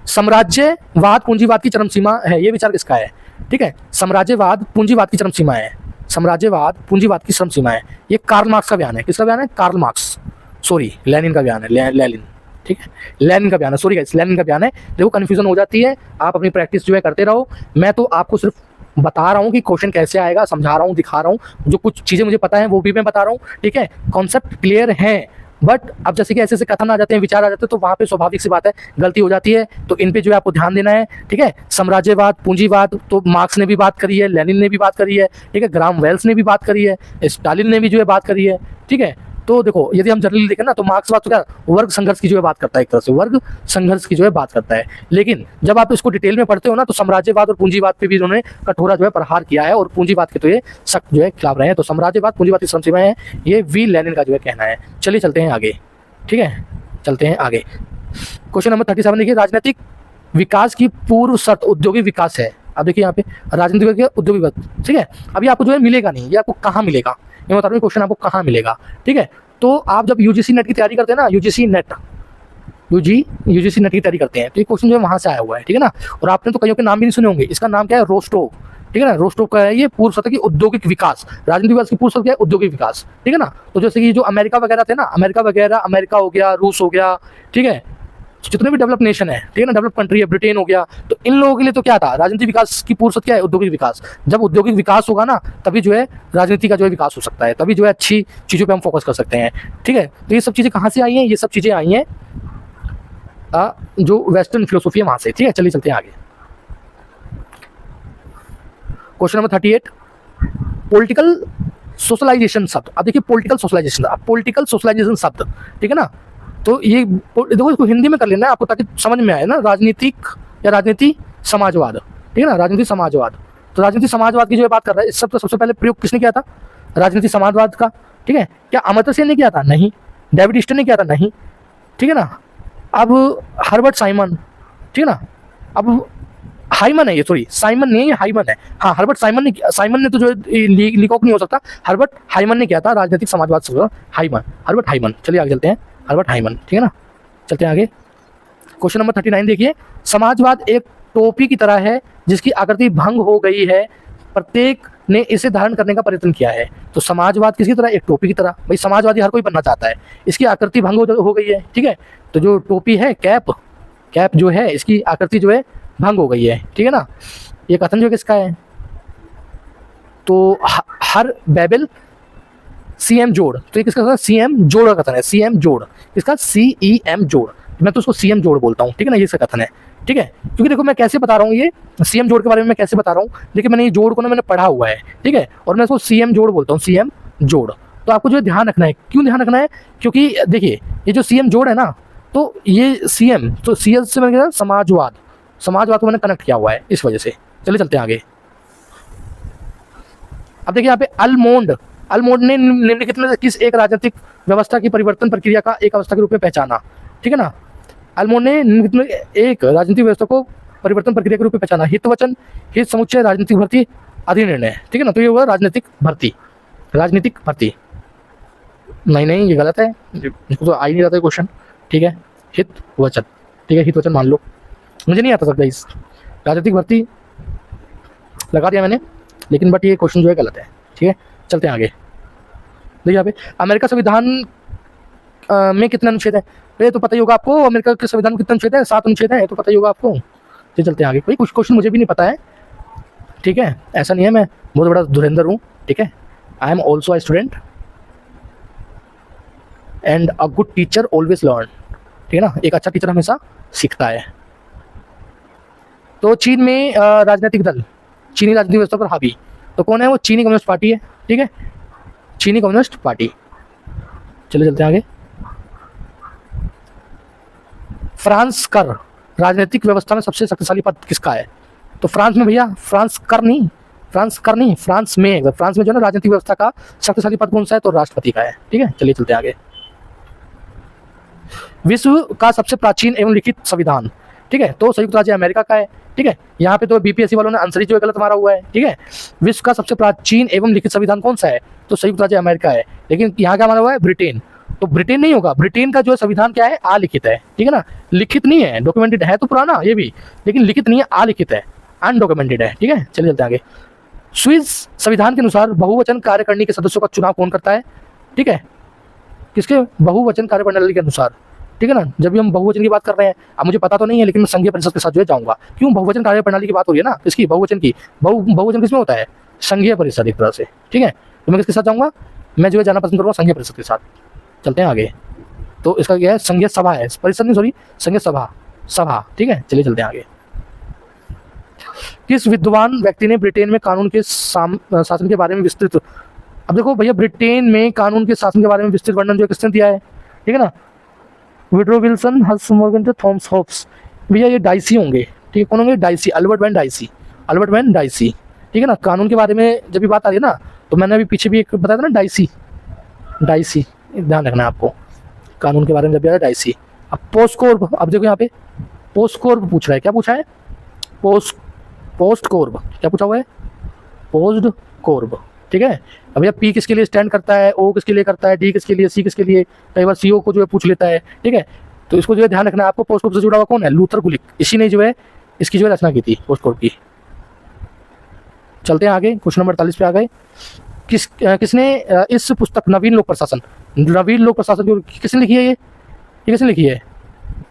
साम्राज्यवाद पूंजीवाद की चरम सीमा है, ये विचार किसका है? ठीक है, साम्राज्यवाद पूंजीवाद की चरम सीमा है। साम्राज्यवाद पूंजीवाद की चरम सीमा है, ये कार्ल मार्क्स का बयान है। किसका बयान है? कार्ल मार्क्स, सॉरी लेनिन का बयान है। लेनिन, ठीक है, लेनिन का बयान है, सॉरी गाइस, लेनिन का बयान है। देखो कन्फ्यूजन हो जाती है, आप अपनी प्रैक्टिस जो है करते रहो। मैं तो आपको सिर्फ बता रहा हूँ कि क्वेश्चन कैसे आएगा, समझा रहा हूँ, दिखा रहा हूँ। जो कुछ चीज़ें मुझे पता है वो भी मैं बता रहा हूँ। ठीक है, कॉन्सेप्ट क्लियर है, बट अब जैसे कि ऐसे ऐसे कथन आ जाते हैं, विचार आ जाते हैं, तो वहाँ पे स्वाभाविक सी बात है गलती हो जाती है। तो इन पे जो है आपको ध्यान देना है। ठीक है, साम्राज्यवाद पूंजीवाद तो मार्क्स ने भी बात करी है, लेनिन ने भी बात करी है। ठीक है, ग्राम वेल्स ने भी बात करी है, स्टालिन ने भी जो है बात करी है। ठीक है, तो देखो यदि हम जनरली देखें ना तो मार्क्सवाद तो क्या वर्ग संघर्ष की जो है बात करता है, एक तरह से वर्ग संघर्ष की जो है बात करता है। लेकिन जब आप इसको डिटेल में पढ़ते हो ना तो साम्राज्यवाद और पूंजीवाद पे भी इन्होंने कठोरा जो है प्रहार किया है, और पूंजीवाद के तो ये सख्त जो है खिलाफ रहे हैं। तो साम्राज्यवाद पूंजीवाद की चरम सीमाएं है, ये वी लेनिन का जो है कहना है। चलिए चलते हैं आगे। ठीक है, चलते हैं आगे। क्वेश्चन नंबर 37 देखिए, राजनीतिक विकास की पूर्व शर्त औद्योगिक विकास है। अब देखिए यहाँ पे राजनीतिक औद्योगिक विकास। ठीक है, अभी आपको जो है मिलेगा नहीं, ये आपको कहाँ मिलेगा ये बता रहा हूँ, क्वेश्चन आपको कहाँ मिलेगा। ठीक है, तो आप जब यूजीसी नेट की तैयारी करते हैं ना, यूजीसी नेट की तैयारी करते हैं, तो ये क्वेश्चन जो है वहाँ से आया हुआ है। ठीक है ना, और आपने तो कईयों के नाम भी नहीं सुने होंगे। इसका नाम क्या है? रोस्टोव। ठीक है ना, रोस्टोव का है ये पूर्व शर्त की औद्योगिक विकास। राजनीतिक विकास की पूर्व शर्त क्या है? औद्योगिक विकास। ठीक है ना, तो जैसे कि जो अमेरिका वगैरह थे ना, अमेरिका हो गया, रूस हो गया, ठीक है, जितने भी डेवलप नेशन है, ठीक है ना, डेवलप कंट्री है, ब्रिटेन हो गया, तो इन लोगों के लिए तो क्या था? राजनीतिक विकास की पूर्व शर्त क्या है? औद्योगिक विकास। जब औद्योगिक विकास होगा ना तभी जो है राजनीति का जो है विकास हो सकता है, तभी जो है अच्छी चीज़ों पे हम फोकस कर सकते हैं। ठीक है, तो ये सब चीज़ें कहाँ से आई हैं? ये सब चीज़ें आई हैं जो वेस्टर्न फिलोसॉफी है वहाँ से। ठीक है, चलिए चलते हैं आगे। क्वेश्चन नंबर 38, पॉलिटिकल सोशलाइजेशन शब्द। अब देखिए पॉलिटिकल सोशलाइजेशन शब्द, ठीक है ना, तो ये देखो इसको हिंदी में कर लेना है आपको ताकि समझ में आए ना, राजनीतिक या राजनीति समाजवाद। ठीक है ना, राजनीति समाजवाद। तो राजनीति समाजवाद की जो बात कर रहा है, इस शब्द का सबसे पहले प्रयोग किसने किया था? राजनीति समाजवाद का। ठीक है, क्या अमर्त्य सेन ने किया था? नहीं। डेविड ईस्टन ने किया था? नहीं। ठीक है ना, अब हर्बर्ट साइमन, ठीक है ना, अब हाइमन है ये, सॉरी साइमन नहीं है, ये हाइमन है। हाँ, हर्बर्ट साइमन ने तो जो लीकॉक नहीं हो सकता, हर्बर्ट हाइमन ने किया था राजनीतिक समाजवाद। Herbert Hyman. चलिए आगे चलते हैं, हर्बर्ट हाइमन। ठीक है ना, चलते हैं आगे। क्वेश्चन नंबर 39 देखिए, समाजवाद एक टोपी की तरह है जिसकी आकृति भंग हो गई है, प्रत्येक ने इसे धारण करने का प्रयत्न किया है। तो समाजवाद किसकी तरह? एक टोपी की तरह। भाई समाजवादी हर कोई बनना चाहता है, इसकी आकृति भंग हो गई है, ठीक है। तो जो टोपी है, कैप जो है, इसकी आकृति जो है भंग हो गई है, ठीक है ना। ये कथन जो किसका है? तो हर बेबल CM जोड़, तो ये किसका कथन है? CM जोड़ का कथन है, CM जोड़, इसका CEM जोड़, मैं तो उसको CM जोड़ बोलता हूँ, ठीक है ना, ये इसका कथन है, ठीक है। क्योंकि देखो मैं कैसे बता रहा हूँ, ये CM जोड़ के बारे में मैं कैसे बता रहा हूँ, देखिए मैंने ये जोड़ को ना मैंने पढ़ा हुआ है, ठीक है, और मैं इसको CM जोड़ बोलता हूँ, CM जोड़। तो आपको जो है ध्यान रखना है, क्यों ध्यान रखना है? क्योंकि देखिए ये जो CM जोड़ है ना, तो ये CM, तो CS से मैंने कहा समाजवाद को मैंने कनेक्ट किया हुआ है, इस वजह से। चलिए चलते हैं आगे। अब देखिए यहाँ पे अल्मोंड ने निम्नलिखित में से किस एक राजनीतिक व्यवस्था की परिवर्तन प्रक्रिया का एक अवस्था के रूप में पहचाना, ठीक है ना। अल्मोंड ने निम्नलिखित में एक राजनीतिक व्यवस्था को परिवर्तन प्रक्रिया के रूप में पहचाना, हित वचन, हित समुच्चय, राजनीतिक भर्ती, अधिनिर्णय, ठीक है ना। तो ये हुआ राजनीतिक भर्ती। नहीं ये गलत है, इसको तो आ ही नहीं रहा था क्वेश्चन, ठीक है। हित वचन, ठीक है, हित वचन मान लो, मुझे नहीं आता था गाइस, राजनीतिक भर्ती लगा दिया मैंने, लेकिन बट ये क्वेश्चन जो है गलत है, ठीक है। चलते हैं आगे। देखिए यहाँ पे अमेरिका संविधान में कितने अनुच्छेद है? ये तो पता ही होगा आपको, अमेरिका के संविधान में कितने अनुच्छेद है? 7 अनुच्छेद है, ये तो पता ही होगा आपको। चलिए चलते हैं आगे। कोई कुछ क्वेश्चन मुझे भी नहीं पता है, ठीक है, ऐसा नहीं है मैं बहुत बड़ा धुरंधर हूँ, ठीक है। I am also a student and a good teacher always learn, ठीक है ना, एक अच्छा टीचर हमेशा सीखता है। तो चीन में राजनीतिक दल चीनी राजनीतिक व्यवस्था पर हावी, तो कौन है वो? चीनी कम्युनिस्ट पार्टी है, ठीक है, चीनी कम्युनिस्ट पार्टी। चलिए चलते हैं आगे। फ्रांस कर राजनीतिक व्यवस्था में सबसे शक्तिशाली पद किसका है? तो फ्रांस में भैया, फ्रांस में जो है ना राजनीतिक व्यवस्था का शक्तिशाली पद कौन सा है? तो राष्ट्रपति का है, ठीक है। चलिए चलते हैं आगे। विश्व का सबसे प्राचीन एवं लिखित संविधान, ठीक है, तो संयुक्त राज्य अमेरिका का है, ठीक है। यहाँ पे तो BPSC वालों ने आंसर जो गलत मारा हुआ है, ठीक है। विश्व का सबसे प्राचीन एवं लिखित संविधान कौन सा है? तो संयुक्त राज्य अमेरिका है, लेकिन यहाँ क्या मारा हुआ है? ब्रिटेन। तो ब्रिटेन नहीं होगा, ब्रिटेन का जो संविधान क्या है? अलिखित है, ठीक है ना, लिखित नहीं है, डॉक्यूमेंटेड है तो पुराना ये भी, लेकिन लिखित नहीं है, अलिखित है, अनडॉक्यूमेंटेड है, ठीक है। चलिए चलते आगे। स्विस संविधान के अनुसार बहुवचन कार्यकारिणी के सदस्यों का चुनाव कौन करता है? ठीक है, किसके? बहुवचन कार्यप्रणाली के अनुसार, ठीक है ना। जब भी हम बहुवचन की बात कर रहे हैं, अब मुझे पता तो नहीं है, लेकिन मैं संघीय परिषद के साथ जो है जाऊंगा। क्यों? बहुवचन कार्यप्रणाली की बात हो रही है ना, इसकी बहुवचन की, बहुवचन किसमें होता है? संघीय परिषद एक तरह से, ठीक है। तो मैं किसके साथ जाऊंगा? मैं जो है जाना पसंद करूँगा संघीय परिषद के साथ। चलते हैं आगे। तो इसका क्या है? संघीय सभा है, परिषद नहीं, सॉरी, संघीय सभा, ठीक है। चलिए चलते हैं आगे। किस विद्वान व्यक्ति ने ब्रिटेन में कानून के शासन के बारे में विस्तृत, अब देखो भैया, ब्रिटेन में कानून के शासन के बारे में विस्तृत वर्णन जो किसने दिया है? ठीक है ना, withdraw Wilson, hulls Morgan, Thomas Hobbes. भैया ये डाइसी होंगे, ठीक है। कौन होंगे? डाइसी, अल्बर्ट वैन डाइसी, ठीक है ना। कानून के बारे में जब भी बात आ रही है ना, तो मैंने अभी पीछे भी एक बताया था ना, डाइसी, ध्यान रखना है आपको, कानून के बारे में जब भी आ रहा है डाइसी। अब पोस्टकॉर्ब, अब देखो यहाँ पे पोस्टकॉर्ब पूछ रहा है, क्या पूछा है? पोस्टकॉर्ब, क्या पूछा हुआ है? पोस्टकॉर्ब, ठीक है। अब भैया पी किसके लिए स्टैंड करता है, ओ किसके लिए करता है, डी किसके लिए, सी किसके लिए, कई बार सीओ को जो है पूछ लेता है, ठीक है। तो इसको जो है ध्यान रखना है आपको। पोस्टकॉर्ब से जुड़ा हुआ कौन है? लूथर गुलिक, इसी ने जो है इसकी जो है रचना की थी, पोस्टकॉर्ब की। चलते हैं आगे, क्वेश्चन नंबर 48 पे आ गए। किसने इस पुस्तक नवीन लोक प्रशासन किसने लिखी है? ये किसने लिखी है?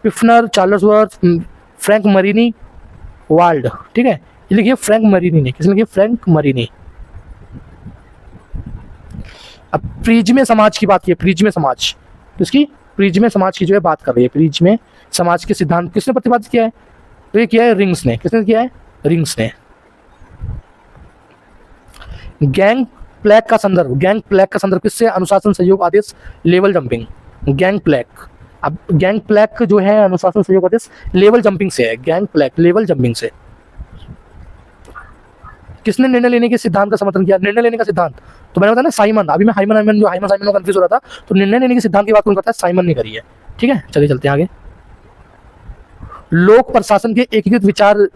पिफनर, चार्ल्सवर्थ, फ्रैंक मरीनी, वाल्ड, ठीक है। ये लिखी है फ्रैंक मरीनी ने, किसने लिखी है? फ्रैंक मरीनी। अब प्रिज्मे समाज की बात की है, प्रिज्मे समाज, तो इसकी प्रिज्मे समाज की जो है बात कर रही है। प्रिज्मे समाज के सिद्धांत किसने प्रतिपादित किया है? तो ये किया है रिंग्स ने, किसने किया है? रिंग्स ने। गैंग प्लैग का संदर्भ किससे? अनुशासन, सहयोग, आदेश, लेवल जंपिंग। गैंग प्लैग, अब गैंग प्लैग जो है अनुशासन, सहयोग, आदेश, लेवल जंपिंग से है। गैंग प्लैग लेवल जंपिंग से। किसने निर्णय लेने के सिद्धांत का समर्थन किया? निर्णय लेने का सिद्धांत तो मैंने बताया ना, साइमन। अभी मैं हाइमन में कंफ्यूज हो रहा था, तो निर्णय लेने के सिद्धांत की बात कौन करता है? साइमन ने करी है, ठीक है। चलिए चलते हैं आगे। लोक प्रशासन के एकीकृत विचार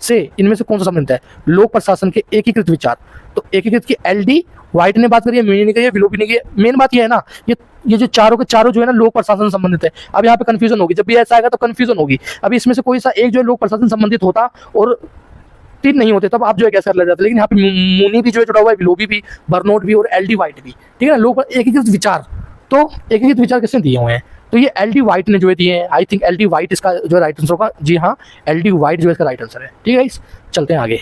से इनमें से कौन सा संबंधित है? लोक प्रशासन के एकीकृत विचार। तो एकीकृत की एलडी व्हाइट ने बात करी है, मीनी ने कही है, विलोपी ने की है। मेन बात ये है ना, ये जो चारों के चारों जो है ना लोक प्रशासन संबंधित है। अब यहाँ पे कंफ्यूजन होगी, जब भी ऐसा आएगा तो कंफ्यूजन होगी। अभी इसमें से कोई सा एक जो है लोक प्रशासन संबंधित होता और 3 नहीं होते, तब आप जो है कैसे कर ले जाते। लेकिन यहाँ पे मुनि भी जो है जुड़ा हुआ है, विलोपी भी, बर्नोट भी और एलडी व्हाइट भी, ठीक है ना। लोक एकीकृत विचार, तो एकीकृत विचार किसने दिए हुए हैं? तो ये एलडी व्हाइट ने जो है दिए हैं। आई थिंक एलडी व्हाइट इसका जो राइट आंसर होगा। जी हाँ, एलडी व्हाइट जो है इसका राइट आंसर है। ठीक है गाइस, चलते हैं आगे।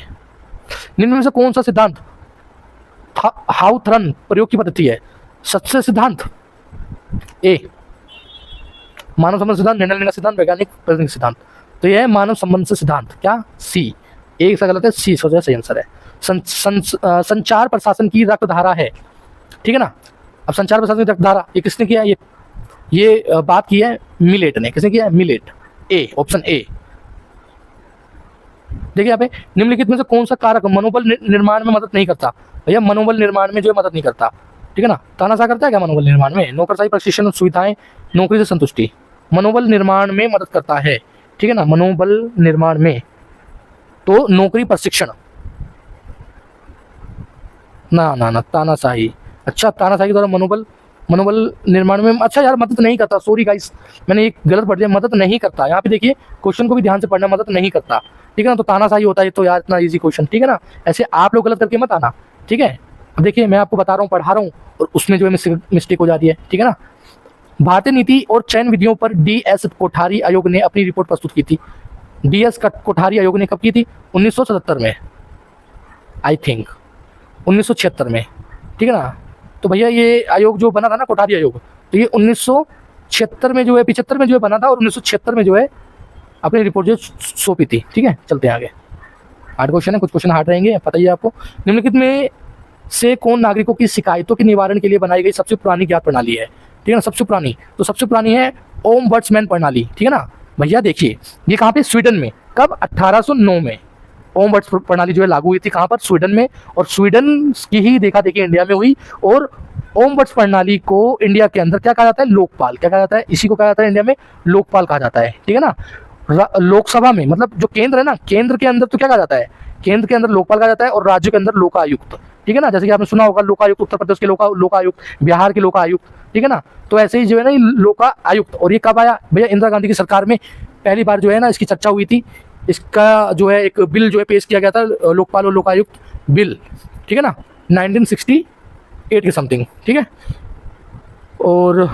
निम्न में से कौन सा सिद्धांत हाउथर्न प्रयोग की पद्धति है? सत्य सिद्धांत, ए मानव संबंध सिद्धांत, निर्णय लेने का सिद्धांत, वैज्ञानिक प्राकृतिक सिद्धांत। तो यह है मानव संबंध से सिद्धांत। क्या? सी। ए इसका गलत है, सी इसका सही आंसर है। संचार प्रशासन की रक्त धारा है, ठीक है ना। अब संचार प्रशासन की रक्त धारा ये किसने किया? ये बात की है मिलेट ने। किसने किया है? मिलेट। A, option A. देखिए यहाँ पे निम्नलिखित में से कौन सा कारक मनोबल निर्माण में मदद नहीं करता? भैया मनोबल निर्माण में जो है मदद नहीं करता, ठीक है ना। तानाशाह करता है क्या मनोबल निर्माण में? नौकरशाही, प्रशिक्षण, सुविधाएं, नौकरी से संतुष्टि। मनोबल निर्माण में मदद करता है, ठीक है ना। मनोबल निर्माण में तो नौकरी, प्रशिक्षण, ना तानाशाही। अच्छा, तानाशाही के द्वारा मनोबल निर्माण में, अच्छा यार मदद नहीं करता। सॉरी गाइस, मैंने एक गलत पढ़ दिया, मदद नहीं करता। यहाँ पे देखिए क्वेश्चन को भी ध्यान से पढ़ना, मदद नहीं करता, ठीक है ना। तो तानाशाही होता है तो यार इतना इजी क्वेश्चन, ठीक है ना। ऐसे आप लोग गलत करके मत आना, ठीक है। अब देखिए मैं आपको बता रहा हूँ, पढ़ा रहा हूँ और उसमें जो है मिस्टेक हो जाती है, ठीक है ना। भारतीय नीति और चयन विधियों पर डी.एस. कोठारी आयोग ने अपनी रिपोर्ट प्रस्तुत की थी। डी.एस. कोठारी आयोग ने कब की थी? 1977 में, आई थिंक 1976 में, ठीक है ना। तो भैया ये आयोग जो बना था ना, कोठारी आयोग, तो ये 1976 में जो है, 75 में जो है बना था और 1976 में जो है अपनी रिपोर्ट जो सौंपी थी, ठीक है। चलते हैं आगे। 8 क्वेश्चन है, कुछ क्वेश्चन हार्ड रहेंगे, पता ही है आपको। निम्नलिखित में से कौन नागरिकों की शिकायतों के निवारण के लिए बनाई गई सबसे पुरानी ज्ञात प्रणाली है? ठीक है ना, सबसे पुरानी। तो सबसे पुरानी है ओम्बड्समैन प्रणाली, ठीक है ना। भैया देखिए ये कहाँ पे? स्वीडन में। कब? 1809 में ओम्बड्स प्रणाली जो है लागू हुई थी। कहाँ पर? स्वीडन में। और स्वीडन की ही देखा देखी इंडिया में हुई। और ओम्बड्स प्रणाली को इंडिया के अंदर क्या कहा जाता है? लोकपाल। क्या कहा जाता है? इसी को कहा जाता है इंडिया में लोकपाल कहा जाता है, ठीक है ना। लोकसभा में, मतलब जो केंद्र है ना, केंद्र के अंदर तो क्या कहा जाता है? केंद्र के अंदर लोकपाल कहा जाता है और राज्य के अंदर लोकायुक्त, ठीक है ना। जैसे कि आपने सुना होगा लोकायुक्त, उत्तर प्रदेश के लोकायुक्त, बिहार के लोकायुक्त, ठीक है ना। तो ऐसे ही जो है ना लोकायुक्त। और ये कब आया भैया? इंदिरा गांधी की सरकार में पहली बार जो है ना इसकी चर्चा हुई थी। इसका जो है एक बिल जो है पेश किया गया था, लोकपाल और लोकायुक्त बिल, ठीक है ना, 1968 के समथिंग, ठीक है। और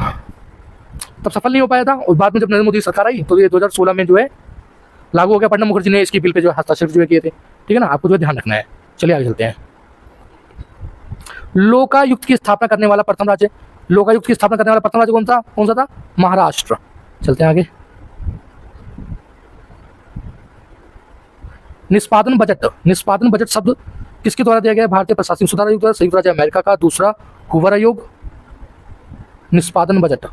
तब सफल नहीं हो पाया था। और बाद में जब नरेंद्र मोदी की सरकार आई तो ये 2016 में जो है लागू हो गया। प्रणब मुखर्जी ने इसकी बिल पे जो हस्ताक्षर जो है किए थे, ठीक है ना। आपको जो है ध्यान रखना है। चलिए आगे चलते हैं। लोकायुक्त की स्थापना करने वाला प्रथम राज्य, लोकायुक्त की स्थापना करने वाला प्रथम राज्य कौन सा था? महाराष्ट्र। चलते हैं आगे। निष्पादन बजट शब्द किसके द्वारा दिया गया है? भारतीय प्रशासनिक सुधार आयोग द्वारा, संयुक्त राज्य अमेरिका का। दूसरा हूवर आयोग। निष्पादन बजट,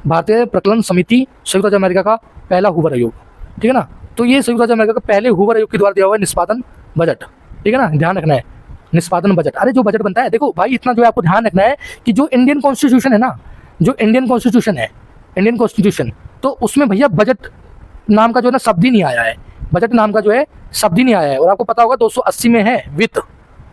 भारतीय प्रकलन समिति, संयुक्त राज्य अमेरिका का पहला हूवर आयोग, ठीक है ना। तो ये संयुक्त राज्य अमेरिका का पहले हूवर आयोग के द्वारा दिया हुआ है निष्पादन बजट, ठीक है ना। ध्यान रखना है निष्पादन बजट। अरे जो बजट बनता है, देखो भाई इतना जो है आपको ध्यान रखना है कि जो इंडियन कॉन्स्टिट्यूशन है ना, जो इंडियन कॉन्स्टिट्यूशन है, इंडियन कॉन्स्टिट्यूशन, तो उसमें भैया बजट नाम का जो है ना शब्द ही नहीं आया है। बजट नाम का जो है शब्द ही नहीं आया है। और आपको पता होगा 280 में है वित्त,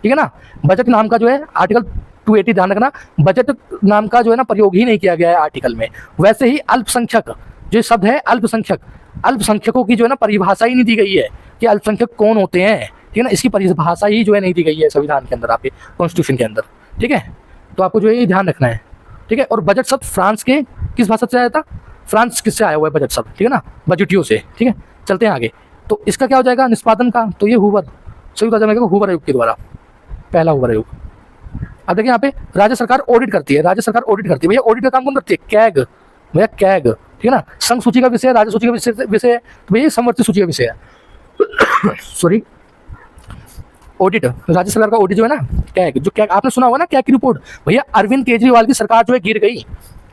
ठीक है ना। बजट नाम का जो है आर्टिकल 280, ध्यान रखना, बजट नाम का जो है ना प्रयोग ही नहीं किया गया है आर्टिकल में। वैसे ही अल्पसंख्यक जो शब्द है, अल्पसंख्यकों की जो है ना परिभाषा ही नहीं दी गई है कि अल्पसंख्यक कौन होते हैं, ठीक है ना। इसकी परिभाषा ही जो है नहीं दी गई है संविधान के अंदर, आपके कॉन्स्टिट्यूशन के अंदर, ठीक है। तो आपको जो है ये ध्यान रखना है, ठीक है। और बजट शब्द फ्रांस के किस भाषा से आया था? फ्रांस किससे आया हुआ है बजट शब्द, ठीक है ना, बजटियों से, ठीक है। चलते हैं आगे। तो इसका क्या हो जाएगा निष्पादन का? तो ये हूवर, संयुक्त राज्य अमेरिका हूवर आयोग के द्वारा, पहला हूवर आयोग। अब देखिए यहाँ पे राज्य सरकार ऑडिट करती है, राज्य सरकार ऑडिट करती है। भैया ऑडिट का काम कौन करती है? कैग, भैया कैग, ठीक है ना। संघ सूची का विषय है, राज्य सूची का विषय है, तो भैया समवर्ती सूची का विषय है। सॉरी, ऑडिट, राज्य सरकार का ऑडिट जो है ना, कैग, जो कैग आपने सुना होगा ना, कैग की रिपोर्ट। भैया अरविंद केजरीवाल की सरकार जो है गिर गई।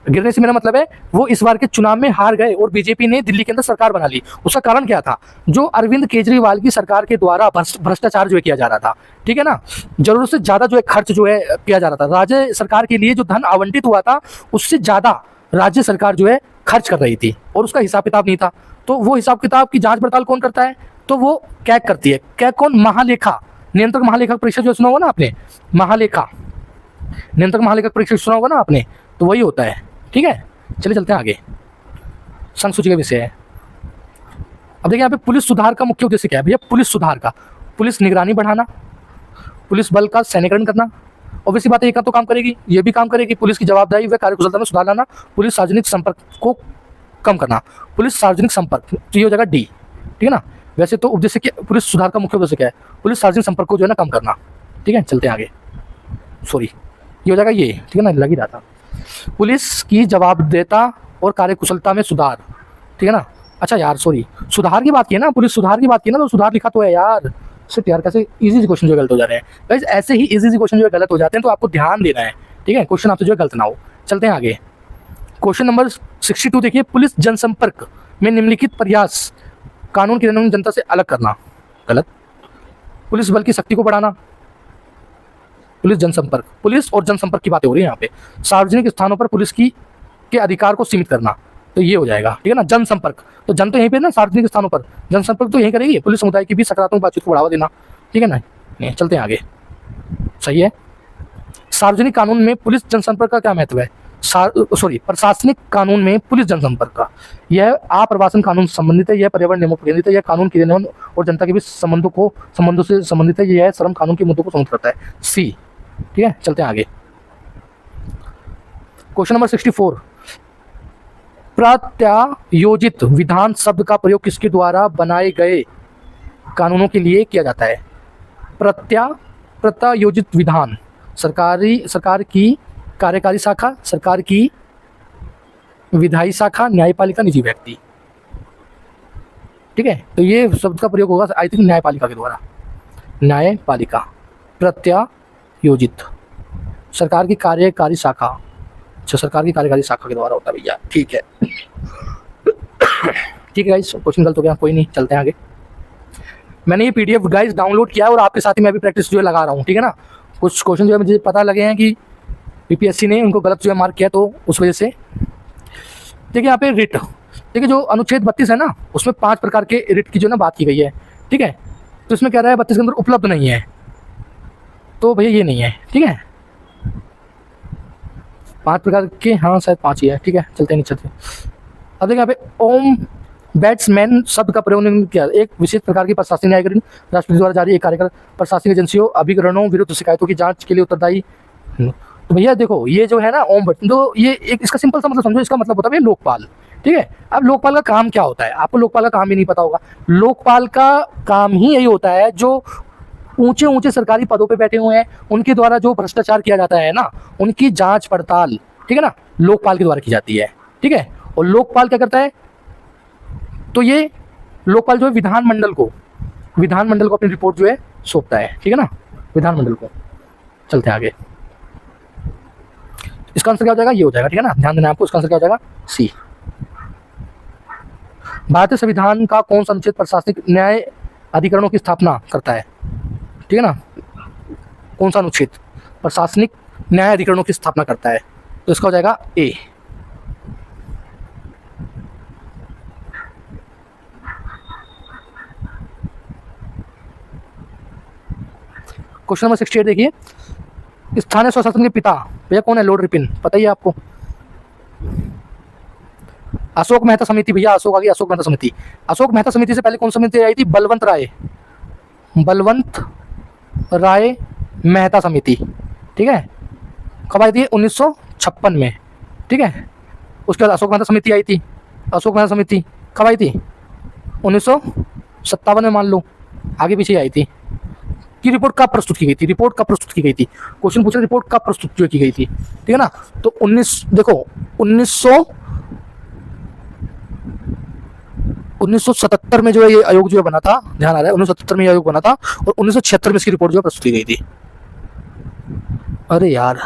गिरने से मेरा मतलब है वो इस बार के चुनाव में हार गए और बीजेपी ने दिल्ली के अंदर सरकार बना ली। उसका कारण क्या था? जो अरविंद केजरीवाल की सरकार के द्वारा भ्रष्टाचार जो है किया जा रहा था, ठीक है ना। जरूरत से ज्यादा जो है खर्च जो है किया जा रहा था। राज्य सरकार के लिए जो धन आवंटित हुआ था उससे ज्यादा राज्य सरकार जो है खर्च कर रही थी और उसका हिसाब किताब नहीं था। तो वो हिसाब किताब की जांच पड़ताल कौन करता है? तो वो कैग करती है। कैग कौन? महालेखा, नियंत्रक महालेखा परीक्षा जो सुना होगा ना आपने, महालेखा नियंत्रक महालेखा परीक्षा सुना होगा ना आपने, तो वही होता है। ठीक है, चलिए चलते हैं आगे। संघ सूची का विषय है। अब देखिए यहाँ पे पुलिस सुधार का मुख्य उद्देश्य क्या है भैया? पुलिस सुधार का, पुलिस निगरानी बढ़ाना, पुलिस बल का सैन्यकरण करना। ऑब्वियसली बात है, एक तो काम करेगी, ये भी काम करेगी, पुलिस की जवाबदारी व कार्यकुशलता में सुधार लाना, पुलिस सार्वजनिक संपर्क को कम करना, पुलिस सार्वजनिक संपर्क, तो ये हो जाएगा डी। ठीक है ना। वैसे तो उद्देश्य क्या, पुलिस सुधार का मुख्य उद्देश्य क्या है? पुलिस सार्वजनिक संपर्क को जो है ना कम करना। ठीक है, चलते हैं आगे। सॉरी, ये हो जाएगा ये। ठीक है ना, लग ही रहा था। पुलिस की जवाबदेहिता और कार्यकुशलता में सुधार। ठीक है ना। अच्छा यार सॉरी, सुधार की बात की है ना, पुलिस सुधार की बात की ना, तो सुधार लिखा तो है यार। सिर्फ यार कैसे इजी क्वेश्चन जो गलत हो जा रहे हैं गाइस, ऐसे ही इजी क्वेश्चन जो गलत हो जाते हैं, तो आपको ध्यान देना है। ठीक है, क्वेश्चन आपसे जो है गलत ना हो। चलते हैं आगे। क्वेश्चन नंबर 62 देखिए, पुलिस जनसंपर्क में निम्नलिखित प्रयास कानून की रंगीन जनता से अलग करना। गलत। पुलिस बल की शक्ति को बढ़ाना, पुलिस जनसंपर्क, पुलिस और जनसंपर्क की बातें हो रही है यहाँ पे। सार्वजनिक स्थानों पर पुलिस के अधिकार को सीमित करना, तो ये हो जाएगा। ठीक है ना। जनसंपर्क, तो जन तो यहीं पे ना, सार्वजनिक स्थानों पर, जनसंपर्क तो यहीं करेगी, पुलिस समुदाय की भी सकारात्मक बातचीत को बढ़ावा देना। ठीक है ना। नहीं, चलते हैं आगे। सही है। सार्वजनिक कानून में पुलिस जनसंपर्क का क्या महत्व है? प्रशासनिक कानून में पुलिस जनसंपर्क का, यह आप्रवासन कानून से संबंधित है, यह पर्यावरण नियमों पर केंद्रित है, यह कानून के नियमन और जनता के बीच संबंधों से संबंधित है, यह श्रम कानून के मुद्दों को संबोधित करता है। सी। ठीक है, चलते हैं आगे। क्वेश्चन नंबर 64, प्रत्यायोजित विधान शब्द का प्रयोग किसके द्वारा बनाए गए कानूनों के लिए किया जाता है? प्रत्यायोजित विधान, सरकार की कार्यकारी शाखा, सरकार की विधायी शाखा, न्यायपालिका, निजी व्यक्ति। ठीक है, तो ये शब्द का प्रयोग होगा आई थिंक न्यायपालिका के द्वारा। न्यायपालिका, प्रत्यायोजित, सरकार की कार्यकारी शाखा, अच्छा सरकार की कार्यकारी शाखा के द्वारा होता है भैया। ठीक है। ठीक है गाइस, क्वेश्चन गलत हो गया, कोई नहीं, चलते हैं आगे। मैंने ये पीडीएफ गाइस डाउनलोड किया है और आपके साथ ही मैं भी प्रैक्टिस जो है लगा रहा हूँ। ठीक है ना। कुछ क्वेश्चन जो है मुझे पता लगे हैं कि यूपीएससी ने उनको गलत जो है मार्क किया, तो उस वजह से। देखिए यहाँ पे रिट, देखिए जो अनुच्छेद 32 है ना, उसमें 5 प्रकार के रिट की जो ना बात की गई है। ठीक है, तो इसमें कह रहा है 32 के अंदर उपलब्ध नहीं है, तो भैया ये नहीं है। ठीक है, 5 प्रकार के, हाँ शायद 5 ही है। ठीक है, चलते हैं नीचे। अब देखिए यहाँ पे ओम बैट्समैन शब्द का प्रयोग नहीं किया। एक विशेष प्रकार की प्रशासनिक न्यायिक राष्ट्रपति द्वारा जारी एक कार्यक्रम प्रशासनिक एजेंसियों अभिकरणों विरुद्ध शिकायतों की जांच के लिए उत्तरदायी। तो भैया देखो ये जो है ना ओम भट्ट, तो ये एक इसका सिंपल सा मतलब समझो, इसका मतलब होता है लोकपाल। ठीक है, अब लोकपाल का काम क्या होता है? आपको लोकपाल का काम ही नहीं पता होगा। लोकपाल का काम ही यही होता है, जो ऊंचे ऊंचे सरकारी पदों पे बैठे हुए हैं उनके द्वारा जो भ्रष्टाचार किया जाता है ना, उनकी जांच पड़ताल, ठीक है ना, लोकपाल के द्वारा की जाती है। ठीक है, और लोकपाल क्या करता है? तो ये लोकपाल जो है विधानमंडल को अपनी रिपोर्ट जो है सौंपता है। ठीक है ना, विधानमंडल को। चलते हैं आगे। इसका आंसर क्या हो जाएगा? ये हो जाएगा। ठीक है ना, ध्यान देना आपको। इसका आंसर क्या हो जाएगा? सी। भारतीय संविधान का कौन सा अनुच्छेद प्रशासनिक न्याय अधिकरणों की स्थापना करता है? ठीक है ना, कौन सा अनुच्छेद प्रशासनिक न्याय अधिकरणों की स्थापना करता है? तो इसका हो जाएगा ए। क्वेश्चन नंबर 68 देखिए, स्थानीय स्वशासन के पिता भैया कौन है? लॉर्ड रिपिन, पता ही है आपको। अशोक मेहता समिति, भैया अशोक आ गई, अशोक मेहता समिति। अशोक मेहता समिति से पहले कौन समिति आई थी? बलवंत राय मेहता समिति। ठीक है, कब आई थी? 1956 में। ठीक है, उसके बाद अशोक मेहता समिति आई थी। अशोक मेहता समिति कब आई थी? 1957 में मान लो, आगे पीछे आई थी। की रिपोर्ट कब प्रस्तुत की गई थी? रिपोर्ट कब प्रस्तुत की गई थी? क्वेश्चन पूछा रिपोर्ट कब प्रस्तुत की गई थी। ठीक है ना, तो 1977 में जो है ये आयोग जो है बना था, ध्यान आ रहा है, 1977 में ये आयोग बना था और 1976 में इसकी रिपोर्ट जो है प्रस्तुत की गई थी। अरे यार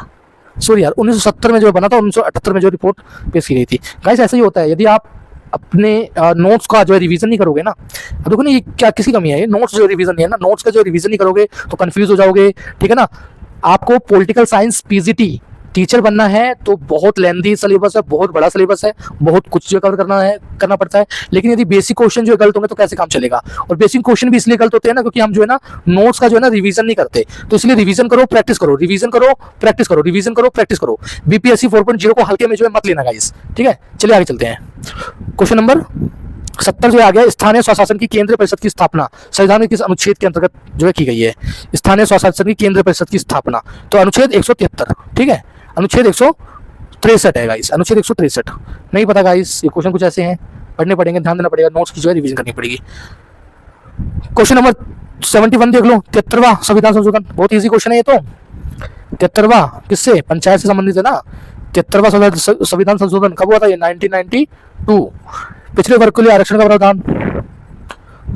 सॉरी यार, 1970 में जो बना था, 1978 में जो रिपोर्ट पेश की गई थी। गाइस ऐसा ही होता है, यदि आप अपने नोट्स का जो है रिवीजन नहीं करोगे ना, अब देखो ना ये क्या किसकी कमी है? ये नोट्स जो रिवीजन नहीं है ना, नोट्स का जो रिवीजन नहीं करोगे तो कंफ्यूज हो जाओगे। ठीक है ना, आपको पॉलिटिकल साइंस पीजीटी टीचर बनना है तो बहुत लेंथी सिलेबस है, बहुत बड़ा सिलेबस है, बहुत कुछ जो कवर करना पड़ता है। लेकिन यदि बेसिक क्वेश्चन जो गलत होंगे तो कैसे काम चलेगा। और बेसिक क्वेश्चन भी इसलिए गलत होते हैं ना, क्योंकि हम जो है ना नोट्स का जो है ना रिवीजन नहीं करते। तो इसलिए रिवीजन करो, प्रैक्टिस करो, रिवीजन करो, प्रैक्टिस करो, रिवीजन करो, प्रैक्टिस करो। बीपीएससी 4.0 को हल्के में जो है मत लेना गाइस, ठीक है। चलिए आगे चलते हैं। क्वेश्चन नंबर 70 जो आ गया, स्थानीय स्वशासन की केंद्रीय परिषद की स्थापना संविधान के किस अनुच्छेद के अंतर्गत जो है की गई है। स्थानीय स्वशासन की केंद्रीय परिषद की स्थापना, तो अनुच्छेद 173, ठीक है। अनुच्छेद 163 है गाइस, अनुच्छेद 163। नहीं पता गाइस, ये क्वेश्चन कुछ ऐसे हैं, पढ़ने पड़ेंगे, ध्यान देना पड़ेगा, नोट्स की जो है रिवीजन करनी पड़ेगी। क्वेश्चन नंबर 71 देख लो, 73वां संविधान संशोधन, बहुत इजी क्वेश्चन है ये तो। 73वां किससे, पंचायत से संबंधित है ना। 73वां संविधान संशोधन कब हुआ था, ये 1992। पिछड़े वर्ग के लिए आरक्षण का प्रावधान,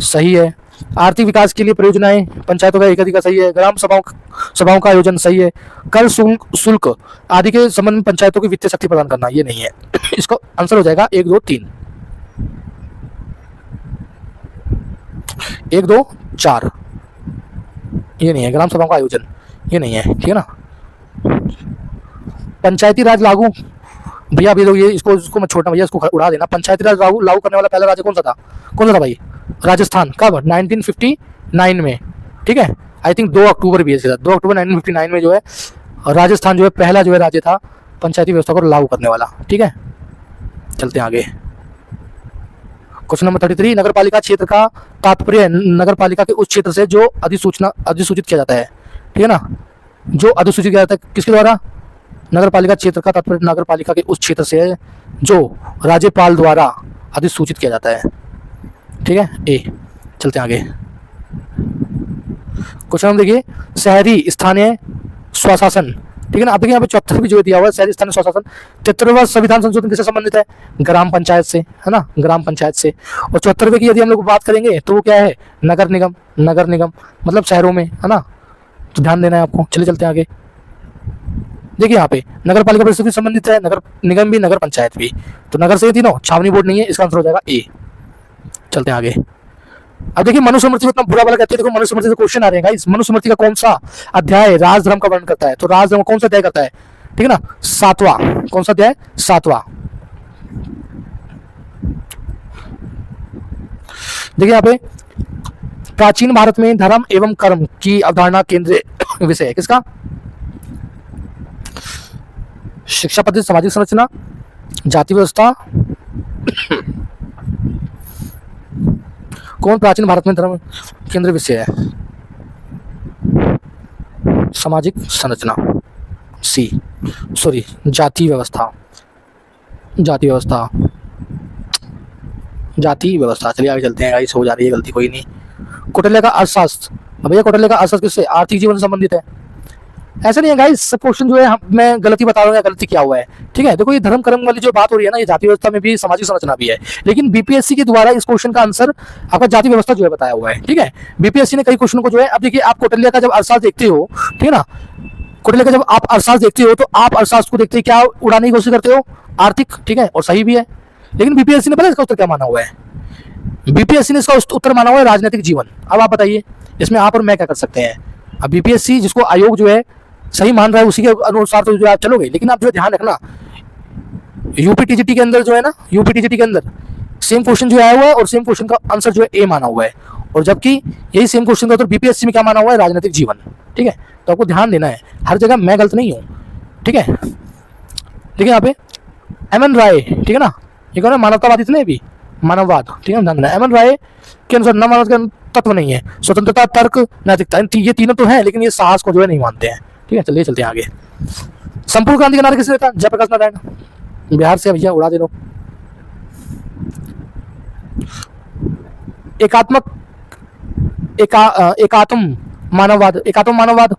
सही है। आर्थिक विकास के लिए परियोजनाएं पंचायतों का एकाधिकार, सही है। ग्राम सभाओं का आयोजन, सही है। कर शुल्क आदि के संबंध में पंचायतों की वित्तीय शक्ति प्रदान करना, ये नहीं है। इसका आंसर हो जाएगा 1 2 3, 1 2 4, ये नहीं है। ग्राम सभाओं का आयोजन, ये नहीं है, ठीक है ना। पंचायती राज लागू, भैया अभी लोग ये इसको मत छोड़ना भैया, इसको उड़ा देना। पंचायती राज लागू करने वाला पहला राज्य कौन सा था भाई, राजस्थान। कब, 1959 में, ठीक है। आई थिंक 2 अक्टूबर भी है, 2 अक्टूबर 1959 में जो है राजस्थान जो है पहला जो है राज्य था पंचायती व्यवस्था को लागू करने वाला, ठीक है। चलते हैं आगे। क्वेश्चन नंबर 33, नगर पालिका क्षेत्र का तात्पर्य नगर पालिका के उस क्षेत्र से जो अधिसूचित किया जाता है, ठीक है ना। जो अधिसूचित किया जाता है किसके द्वारा, नगर पालिका क्षेत्र का तात्पर्य नगर पालिका के उस क्षेत्र से जो राज्यपाल द्वारा अधिसूचित किया जाता है, ठीक है। ए, चलते हैं आगे। क्वेश्चन नंबर देखिए, शहरी स्थानीय स्वशासन, ठीक है ना। अब देखिए यहाँ पे 74 भी जो दिया हुआ है, शहरी स्थानीय स्वशासन। 73वां संविधान संशोधन किससे संबंधित है, ग्राम पंचायत से, है ना, ग्राम पंचायत से। और 74वें की यदि हम लोग बात करेंगे तो वो क्या है, नगर निगम, नगर निगम मतलब शहरों में, है ना। तो ध्यान देना है आपको। चलिए चलते हैं आगे। देखिए यहाँ पे नगर पालिका परिषद से संबंधित है, नगर निगम भी, नगर पंचायत भी। तो नगर से तीनों, छावनी बोर्ड नहीं है, इसका आंसर हो जाएगा ए। चलते हैं आगे। अब देखिए मनुस्मृति को इतना बुरा वाला कहते हैं, देखो मनुस्मृति से क्वेश्चन आ रहे हैं गाइस। मनुस्मृति का कौन सा अध्याय राजधर्म का वर्णन करता है, तो राजधर्म कौन सा अध्याय करता है, ठीक है ना, 7वां। कौन सा अध्याय, 7वां। देखिए यहाँ पे प्राचीन भारत में धर्म एवं कर्म की अवधारणा केंद्रीय विषय है, किसका, शिक्षा पद्धति, सामाजिक संरचना, जाति व्यवस्था। कौन प्राचीन भारत में धर्म केंद्रीय विषय है, सामाजिक संरचना, सी, सॉरी जाति व्यवस्था, जाति व्यवस्था, जाति व्यवस्था। चलिए आगे चलते हैं गाइस, हो जा रही है गलती, कोई नहीं। कौटिल्य का अर्थशास्त्र, भैया कौटिल्य का अर्थशास्त्र किससे, आर्थिक जीवन से संबंधित है। ऐसा नहीं है गाइस, सब क्वेश्चन जो है मैं गलती बता रहा हूँ या गलती क्या हुआ है, ठीक है। देखो ये धर्म कर्म वाली जो बात हो रही है ना, ये जाति व्यवस्था में भी सामाजिक संरचना भी है, लेकिन बीपीएससी के द्वारा इस क्वेश्चन का आंसर आपका जाति व्यवस्था जो है बताया हुआ है, ठीक है। बीपीएससी ने कई क्वेश्चन को जो है, अब देखिए आप कौटिल्य का जब अर्थशास्त्र देखते हो, ठीक है ना, कौटिल्य का जब आप अर्थशास्त्र देखते हो तो आप अर्थशास्त्र को देखते क्या उड़ाने की कोशिश करते हो, आर्थिक, ठीक है, और सही भी है। लेकिन बीपीएससी ने पता है इसका उत्तर क्या माना हुआ है, बीपीएससी ने इसका उत्तर माना हुआ है राजनीतिक जीवन। अब आप बताइए इसमें आप और मैं क्या कर सकते हैं। अब बीपीएससी जिसको आयोग जो है सही मान रहा है उसी के अनुसार तो जो आप चलोगे, लेकिन आप जो ध्यान रखना यूपीटीजीटी के अंदर जो है ना, यूपीटीजीटी के अंदर सेम क्वेश्चन जो आया हुआ है और सेम क्वेश्चन का आंसर जो है ए माना हुआ है, और जबकि यही सेम क्वेश्चन का उत्तर बीपीएससी में क्या माना हुआ है, राजनीतिक जीवन, ठीक है। तो आपको ध्यान देना है, हर जगह मैं गलत नहीं हूँ, ठीक है। देखिए यहाँ पे एम.एन. राय, ठीक है ना, ये कौन है, मानवतावादी थे भी, मानववाद, ठीक है, ध्यान देना। एम.एन. राय के अनुसार न मानव का तत्व नहीं है, स्वतंत्रता, तर्क, नैतिकता, ये तीनों तो है, लेकिन ये साहस को जो है नहीं मानते हैं, ठीक है। चलिए चलते हैं आगे। संपूर्ण क्रांति का नारा किसने देता, जयप्रकाश नारायण, बिहार से, भैया उड़ा दे दो। एकात्म मानववाद, एकात्म मानववाद,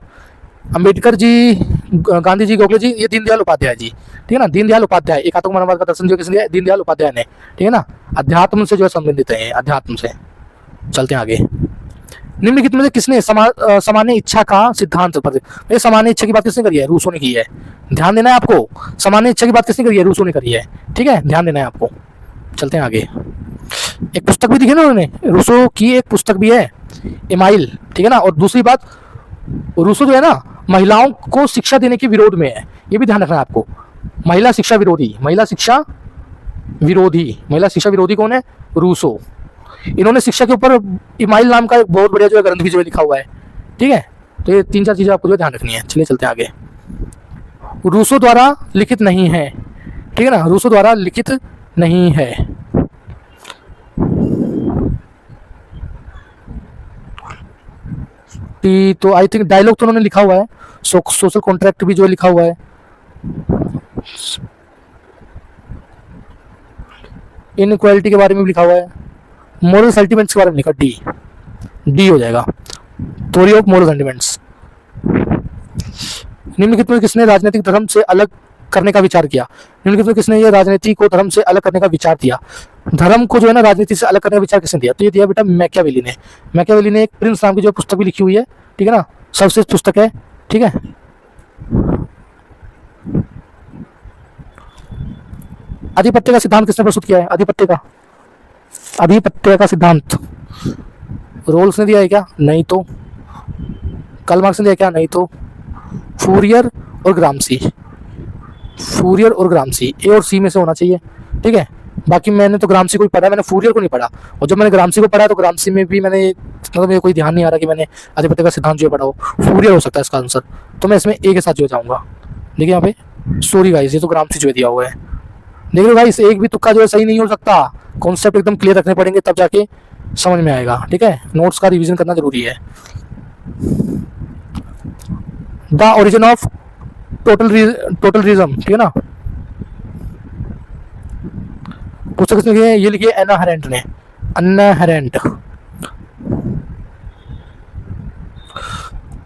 अंबेडकर जी, गांधी जी, गोखले जी, ये दीनदयाल उपाध्याय जी, ठीक है ना, दीनदयाल उपाध्याय। एकात्म मानववाद का दर्शन जो किसने दिया, दीनदयाल उपाध्याय ने, ठीक है ना। अध्यात्म से जो है संबंधित है, अध्यात्म से। चलते हैं आगे। निम्नलिखित में से किसने सामान्य इच्छा का सिद्धांत पर, ये सामान्य इच्छा की बात किसने करी है, रूसो ने की है। ध्यान देना है आपको, सामान्य इच्छा की बात किसने करी है, रूसो ने करी है, ठीक है, ध्यान देना है आपको। चलते हैं आगे। एक पुस्तक भी दिखी ना उन्होंने, रूसो की एक पुस्तक भी है, एमाइल, ठीक है ना। और दूसरी बात, रूसो जो है ना महिलाओं को शिक्षा देने के विरोध में है, ये भी ध्यान रखना है आपको। महिला शिक्षा विरोधी, महिला शिक्षा विरोधी, महिला शिक्षा विरोधी कौन है? रूसो। इन्होंने शिक्षा के ऊपर इमाइल नाम का एक बहुत बढ़िया जो है ग्रंथ भी जो है लिखा हुआ है, ठीक है। तो ये 3-4 चीजें आपको जो ध्यान रखनी है। चलिए चलते हैं आगे। रूसो द्वारा लिखित नहीं है, ठीक है ना, रूसो द्वारा लिखित नहीं है। तो आई थिंक डायलॉग तो उन्होंने लिखा हुआ है, सोशल कॉन्ट्रैक्ट भी जो है लिखा हुआ है, इनइक्वालिटी के बारे में भी लिखा हुआ है, मोरल सेंटिमेंट्स के बारे में लिखा, डी हो जाएगा, थ्योरी ऑफ मोरल सेंटिमेंट्स। निम्नलिखित में किसने राजनीतिक धर्म से अलग करने का विचार किया? निम्नलिखित में किसने ये राजनीति को धर्म से अलग करने का विचार दिया? धर्म को जो है ना राजनीति से अलग करने का विचार किसने दिया? तो ये दिया बेटा मैकियावेली ने। मैकियावेली ने एक प्रिंस नाम की जो पुस्तक भी लिखी हुई है, ठीक है ना, सर्वश्रेष्ठ पुस्तक है, ठीक है। आधिपत्य का सिद्धांत किसने प्रस्तुत किया है? आधिपत्य का सिद्धांत रोल्स ने दिया है क्या? नहीं तो। कार्ल मार्क्स ने दिया क्या? नहीं तो। फूरियर और ग्रामसी, फूरियर और ग्रामसी, ए और सी में से होना चाहिए, ठीक है। बाकी मैंने तो ग्रामसी को ही पढ़ा, मैंने फूरियर को नहीं पढ़ा। और जब मैंने ग्रामसी को पढ़ा तो ग्रामसी में भी मैंने मतलब मेरे कोई ध्यान नहीं आ रहा कि मैंने आधिपत्य का सिद्धांत जो है पढ़ा हो। फूरियर हो सकता है इसका आंसर, तो मैं इसमें ए के साथ जो जाऊंगा। देखिए यहाँ पे, सॉरी गाइस, ये तो ग्रामसी जो दिया हुआ है। देख लो गाइस, एक भी तुक्का जो है सही नहीं हो सकता, कॉन्सेप्ट एकदम क्लियर रखने पड़ेंगे तब जाके समझ में आएगा, ठीक है। नोट्स का रिवीजन करना जरूरी है। द ओरिजिन ऑफ टोटलिज्म, ठीक है ना, पुस्तक किसने लिखी है? ये लिखी है एना हैरेंट ने, अन्ना हैरेंट।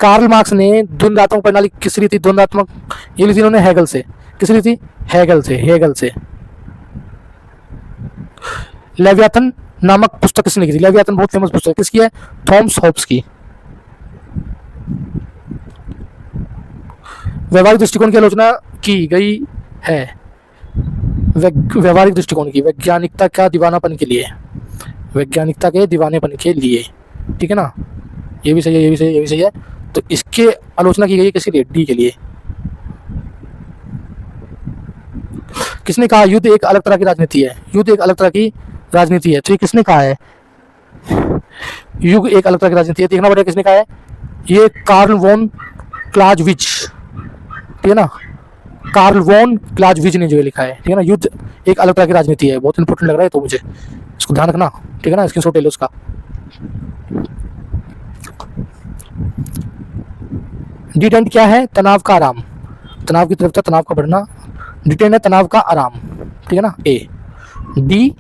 कार्ल मार्क्स ने द्वंद्वात्मक प्रणाली किस ली थी? द्वंद्वात्मक, ये ली थी इन्होंने हेगल से। किस ली थी? हेगल से। लेवियाथन नामक पुस्तक किसने लिखी थी? लेवियाथन बहुत फेमस पुस्तक किसकी है? थॉमस होब्स की। व्यवहारिक दृष्टिकोण की आलोचना की गई है, व्यवहारिक दृष्टिकोण की, वैज्ञानिकता का दीवानापन के लिए, वैज्ञानिकता के दीवानेपन के लिए, ठीक है ना। ये भी सही है, ये भी सही है, ये भी सही है। तो इसके आलोचना की गई है किसके लिए? डी के लिए। किसने कहा युद्ध एक अलग तरह की राजनीति है? युद्ध एक अलग तरह की राजनीति है, तो ये किसने कहा है? युद्ध एक अलग तरह की राजनीति है, देखना पड़ेगा किसने कहा है। ये कार्ल वॉन क्लाज़विट्ज़, ठीक है ना, कार्ल वॉन क्लाज़विट्ज़ ने जो लिखा है, ठीक है ना। युद्ध एक अलग तरह की राजनीति है, बहुत इंपॉर्टेंट लग रहा है तो मुझे, इसको ध्यान रखना, ठीक है ना, स्क्रीनशॉट ले लो उसका। डिटेंट क्या है? तनाव का आराम, तनाव की तीव्रता, तनाव का बढ़ना। डिटेंट है तनाव का आराम, ठीक है ना, ए। डी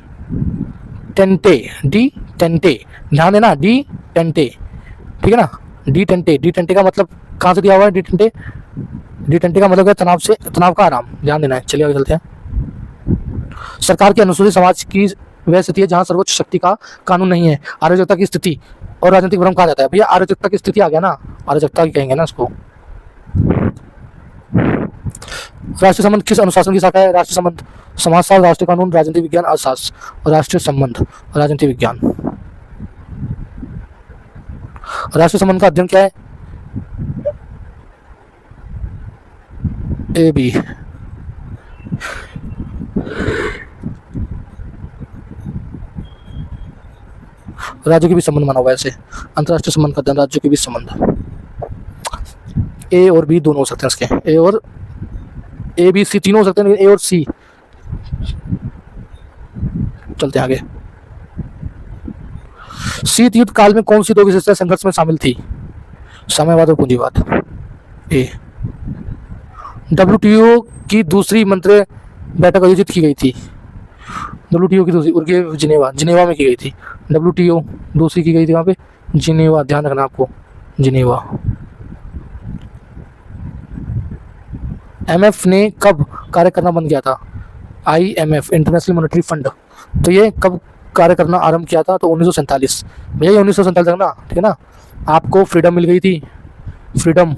टेंटे, ध्यान देना, डी टेंटे, ठीक है ना। डी टेंटे का मतलब कहाँ से दिया हुआ है? डी टेंटे का मतलब है तनाव का आराम, ध्यान देना है। चलिए आगे चलते हैं। सरकार की अनुसूचित समाज की वह स्थिति है जहाँ सर्वोच्च शक्ति का कानून नहीं है, अराजकता की स्थिति और राजनीतिक भ्रम कहा जाता है। भैया अराजकता की स्थिति आ गया ना, अराजकता की कहेंगे ना इसको। राष्ट्रीय संबंध किस अनुशासन की शाखा है? राष्ट्रीय संबंध, समाजशास्त्र, राष्ट्रीय कानून, राजनीतिक विज्ञान, अर्थशास्त्र और राष्ट्रीय संबंध, राजनीतिक विज्ञान। राष्ट्रीय संबंध का अध्ययन क्या है? A B. राज्यों के बीच संबंध माना हुआ है ऐसे, अंतर्राष्ट्रीय संबंध का अध्ययन, राज्यों के बीच संबंध। ए और बी दोनों हो सकते हैं इसके, ए और ए बी सी तीनों हो सकते हैं, लेकिन ए और सी। चलते हैं आगे। शीत युद्ध काल में कौन सी दो विशेषताएं संघर्ष में शामिल थी? साम्यवाद और पूंजीवाद। ए। डब्ल्यूटीओ की दूसरी मंत्री बैठक आयोजित की गई थी। डब्ल्यूटीओ की दूसरी जिनेवा में की गई थी। डब्ल्यूटीओ दूसरी की गई थी वहाँ पे जिनेवा, ध्यान रखना आपको, जिनेवा। एमएफ ने कब कार्य करना बंद किया था? आईएमएफ, इंटरनेशनल मॉनेटरी फंड, तो ये कब कार्य करना आरंभ किया था? तो 1947। भैया 1947 तक ना, ठीक है ना। आपको फ्रीडम मिल गई थी, फ्रीडम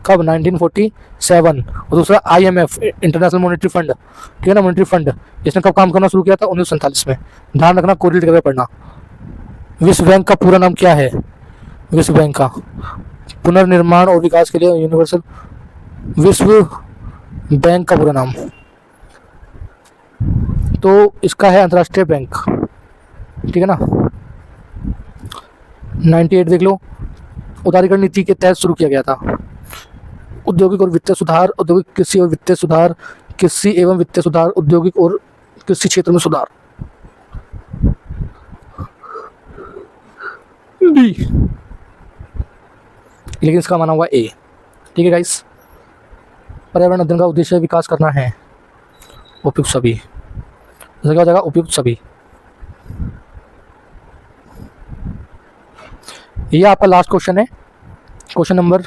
कब? 1947। और दूसरा आईएमएफ, इंटरनेशनल मॉनेटरी फंड, ठीक है ना, मॉनेटरी फंड, इसने कब काम करना शुरू किया था? 1947 में। ध्यान रखना, कोरिलेट करके पढ़ना। विश्व बैंक का पूरा नाम क्या है? विश्व बैंक का पुनर्निर्माण और विकास के लिए यूनिवर्सल, विश्व बैंक का पूरा नाम, तो इसका है अंतर्राष्ट्रीय बैंक, ठीक है ना। 98 देख लो, उदारीकरण नीति के तहत शुरू किया गया था। औद्योगिक और वित्तीय सुधार, औद्योगिक कृषि और वित्तीय सुधार, कृषि एवं वित्तीय सुधार, औद्योगिक और कृषि क्षेत्र में सुधार। बी, लेकिन इसका माना हुआ ए, ठीक है गाइस। पर्यावरण अध्ययन का उद्देश्य विकास करना है, उपयुक्त सभी, इसका क्या हो जाएगा, उपयुक्त सभी। ये आपका लास्ट क्वेश्चन है, क्वेश्चन नंबर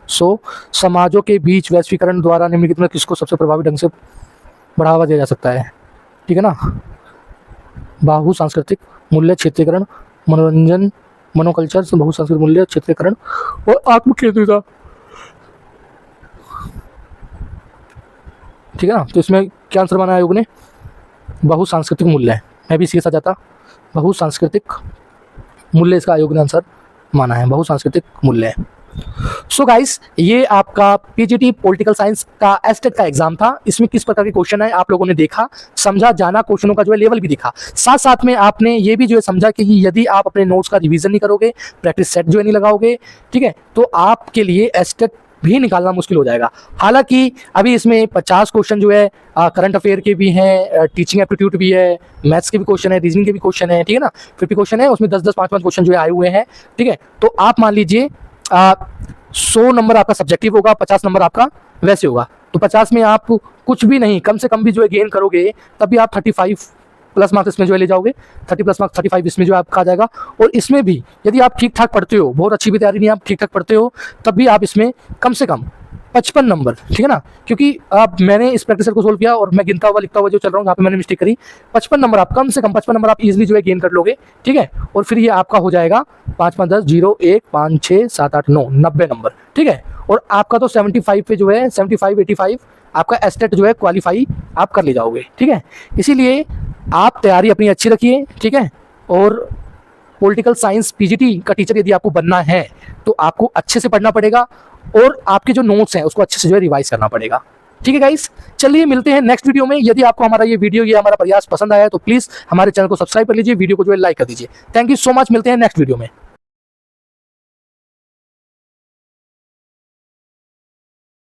100। समाजों के बीच वैश्वीकरण द्वारा निम्नलिखित में किसको सबसे प्रभावी ढंग से बढ़ावा दिया जा सकता है, ठीक है ना। बहु सांस्कृतिक मूल्य क्षेत्रीकरण, मनोरंजन, मनोकल्चर, बहु सांस्कृतिक मूल्य क्षेत्रीकरण और आत्म केंद्रितता, ठीक है ना। तो इसमें क्या आंसर माना आयोग ने, बहु सांस्कृतिक मूल्य। मैं भी इसी के साथ जाता, बहु सांस्कृतिक मूल्य इसका आयोग ने आंसर माना है, बहु सांस्कृतिक मूल्य। सो गाइस, ये आपका पीजीटी पॉलिटिकल साइंस का एस्टेट का एग्जाम था। इसमें किस प्रकार के क्वेश्चन है आप लोगों ने देखा, समझा, जाना, क्वेश्चनों का जो है लेवल भी देखा। साथ साथ में आपने ये भी जो है समझा कि यदि आप अपने नोट्स का रिवीजन नहीं करोगे, प्रैक्टिस सेट जो है नहीं लगाओगे, ठीक है, तो आपके लिए एस्टेट भी निकालना मुश्किल हो जाएगा। हालांकि अभी इसमें 50 क्वेश्चन जो है करंट अफेयर के भी हैं, टीचिंग एप्टीट्यूड भी है, मैथ्स के भी क्वेश्चन है, रीजनिंग के भी क्वेश्चन है, ठीक है ना। 50 क्वेश्चन है, उसमें 10-10, 5-5 क्वेश्चन जो है आए हुए हैं, ठीक है। तो आप मान लीजिए 100 नंबर आपका सब्जेक्टिव होगा, 50 नंबर आपका वैसे होगा। तो 50 में आप कुछ भी नहीं, कम से कम भी जो है गेन करोगे, तब भी आप 35 प्लस मार्क्स इसमें जो है ले जाओगे, 30 प्लस मार्क्स 35 इसमें जो है आपका आ जाएगा। और इसमें भी यदि आप ठीक ठाक पढ़ते हो, बहुत अच्छी भी तैयारी नहीं, आप ठीक ठाक पढ़ते हो, तब भी आप इसमें कम से कम 55 नंबर, ठीक है ना। क्योंकि अब मैंने इस प्रैक्टिस सेट को सोल्व किया और मैं गिनता हुआ लिखता हुआ जो चल रहा हूँ, यहाँ पे मैंने मिस्टेक करी। 55 नंबर आप कम से कम 55 नंबर आप इजीली जो है गेन कर लोगे, ठीक है। और फिर ये आपका हो जाएगा 5, 5, 10, 0, 1, 5, 6, 7, 8, 9, 90 नंबर, ठीक है। और आपका तो 75 पे जो है 75, 85 आपका एस्टेट जो है क्वालिफाई आप कर ले जाओगे, ठीक है। इसीलिए आप तैयारी अपनी अच्छी रखिए, ठीक है। और पॉलिटिकल साइंस पीजीटी का टीचर यदि आपको बनना है तो आपको अच्छे से पढ़ना पड़ेगा और आपके जो नोट्स हैं उसको अच्छे से जो है रिवाइज करना पड़ेगा, ठीक है गाइस। चलिए मिलते हैं नेक्स्ट वीडियो में। यदि आपको हमारा ये वीडियो, ये हमारा प्रयास पसंद आया है तो प्लीज़ हमारे चैनल को सब्सक्राइब कर लीजिए, वीडियो को जो है लाइक कर दीजिए। थैंक यू सो मच, मिलते हैं नेक्स्ट वीडियो में।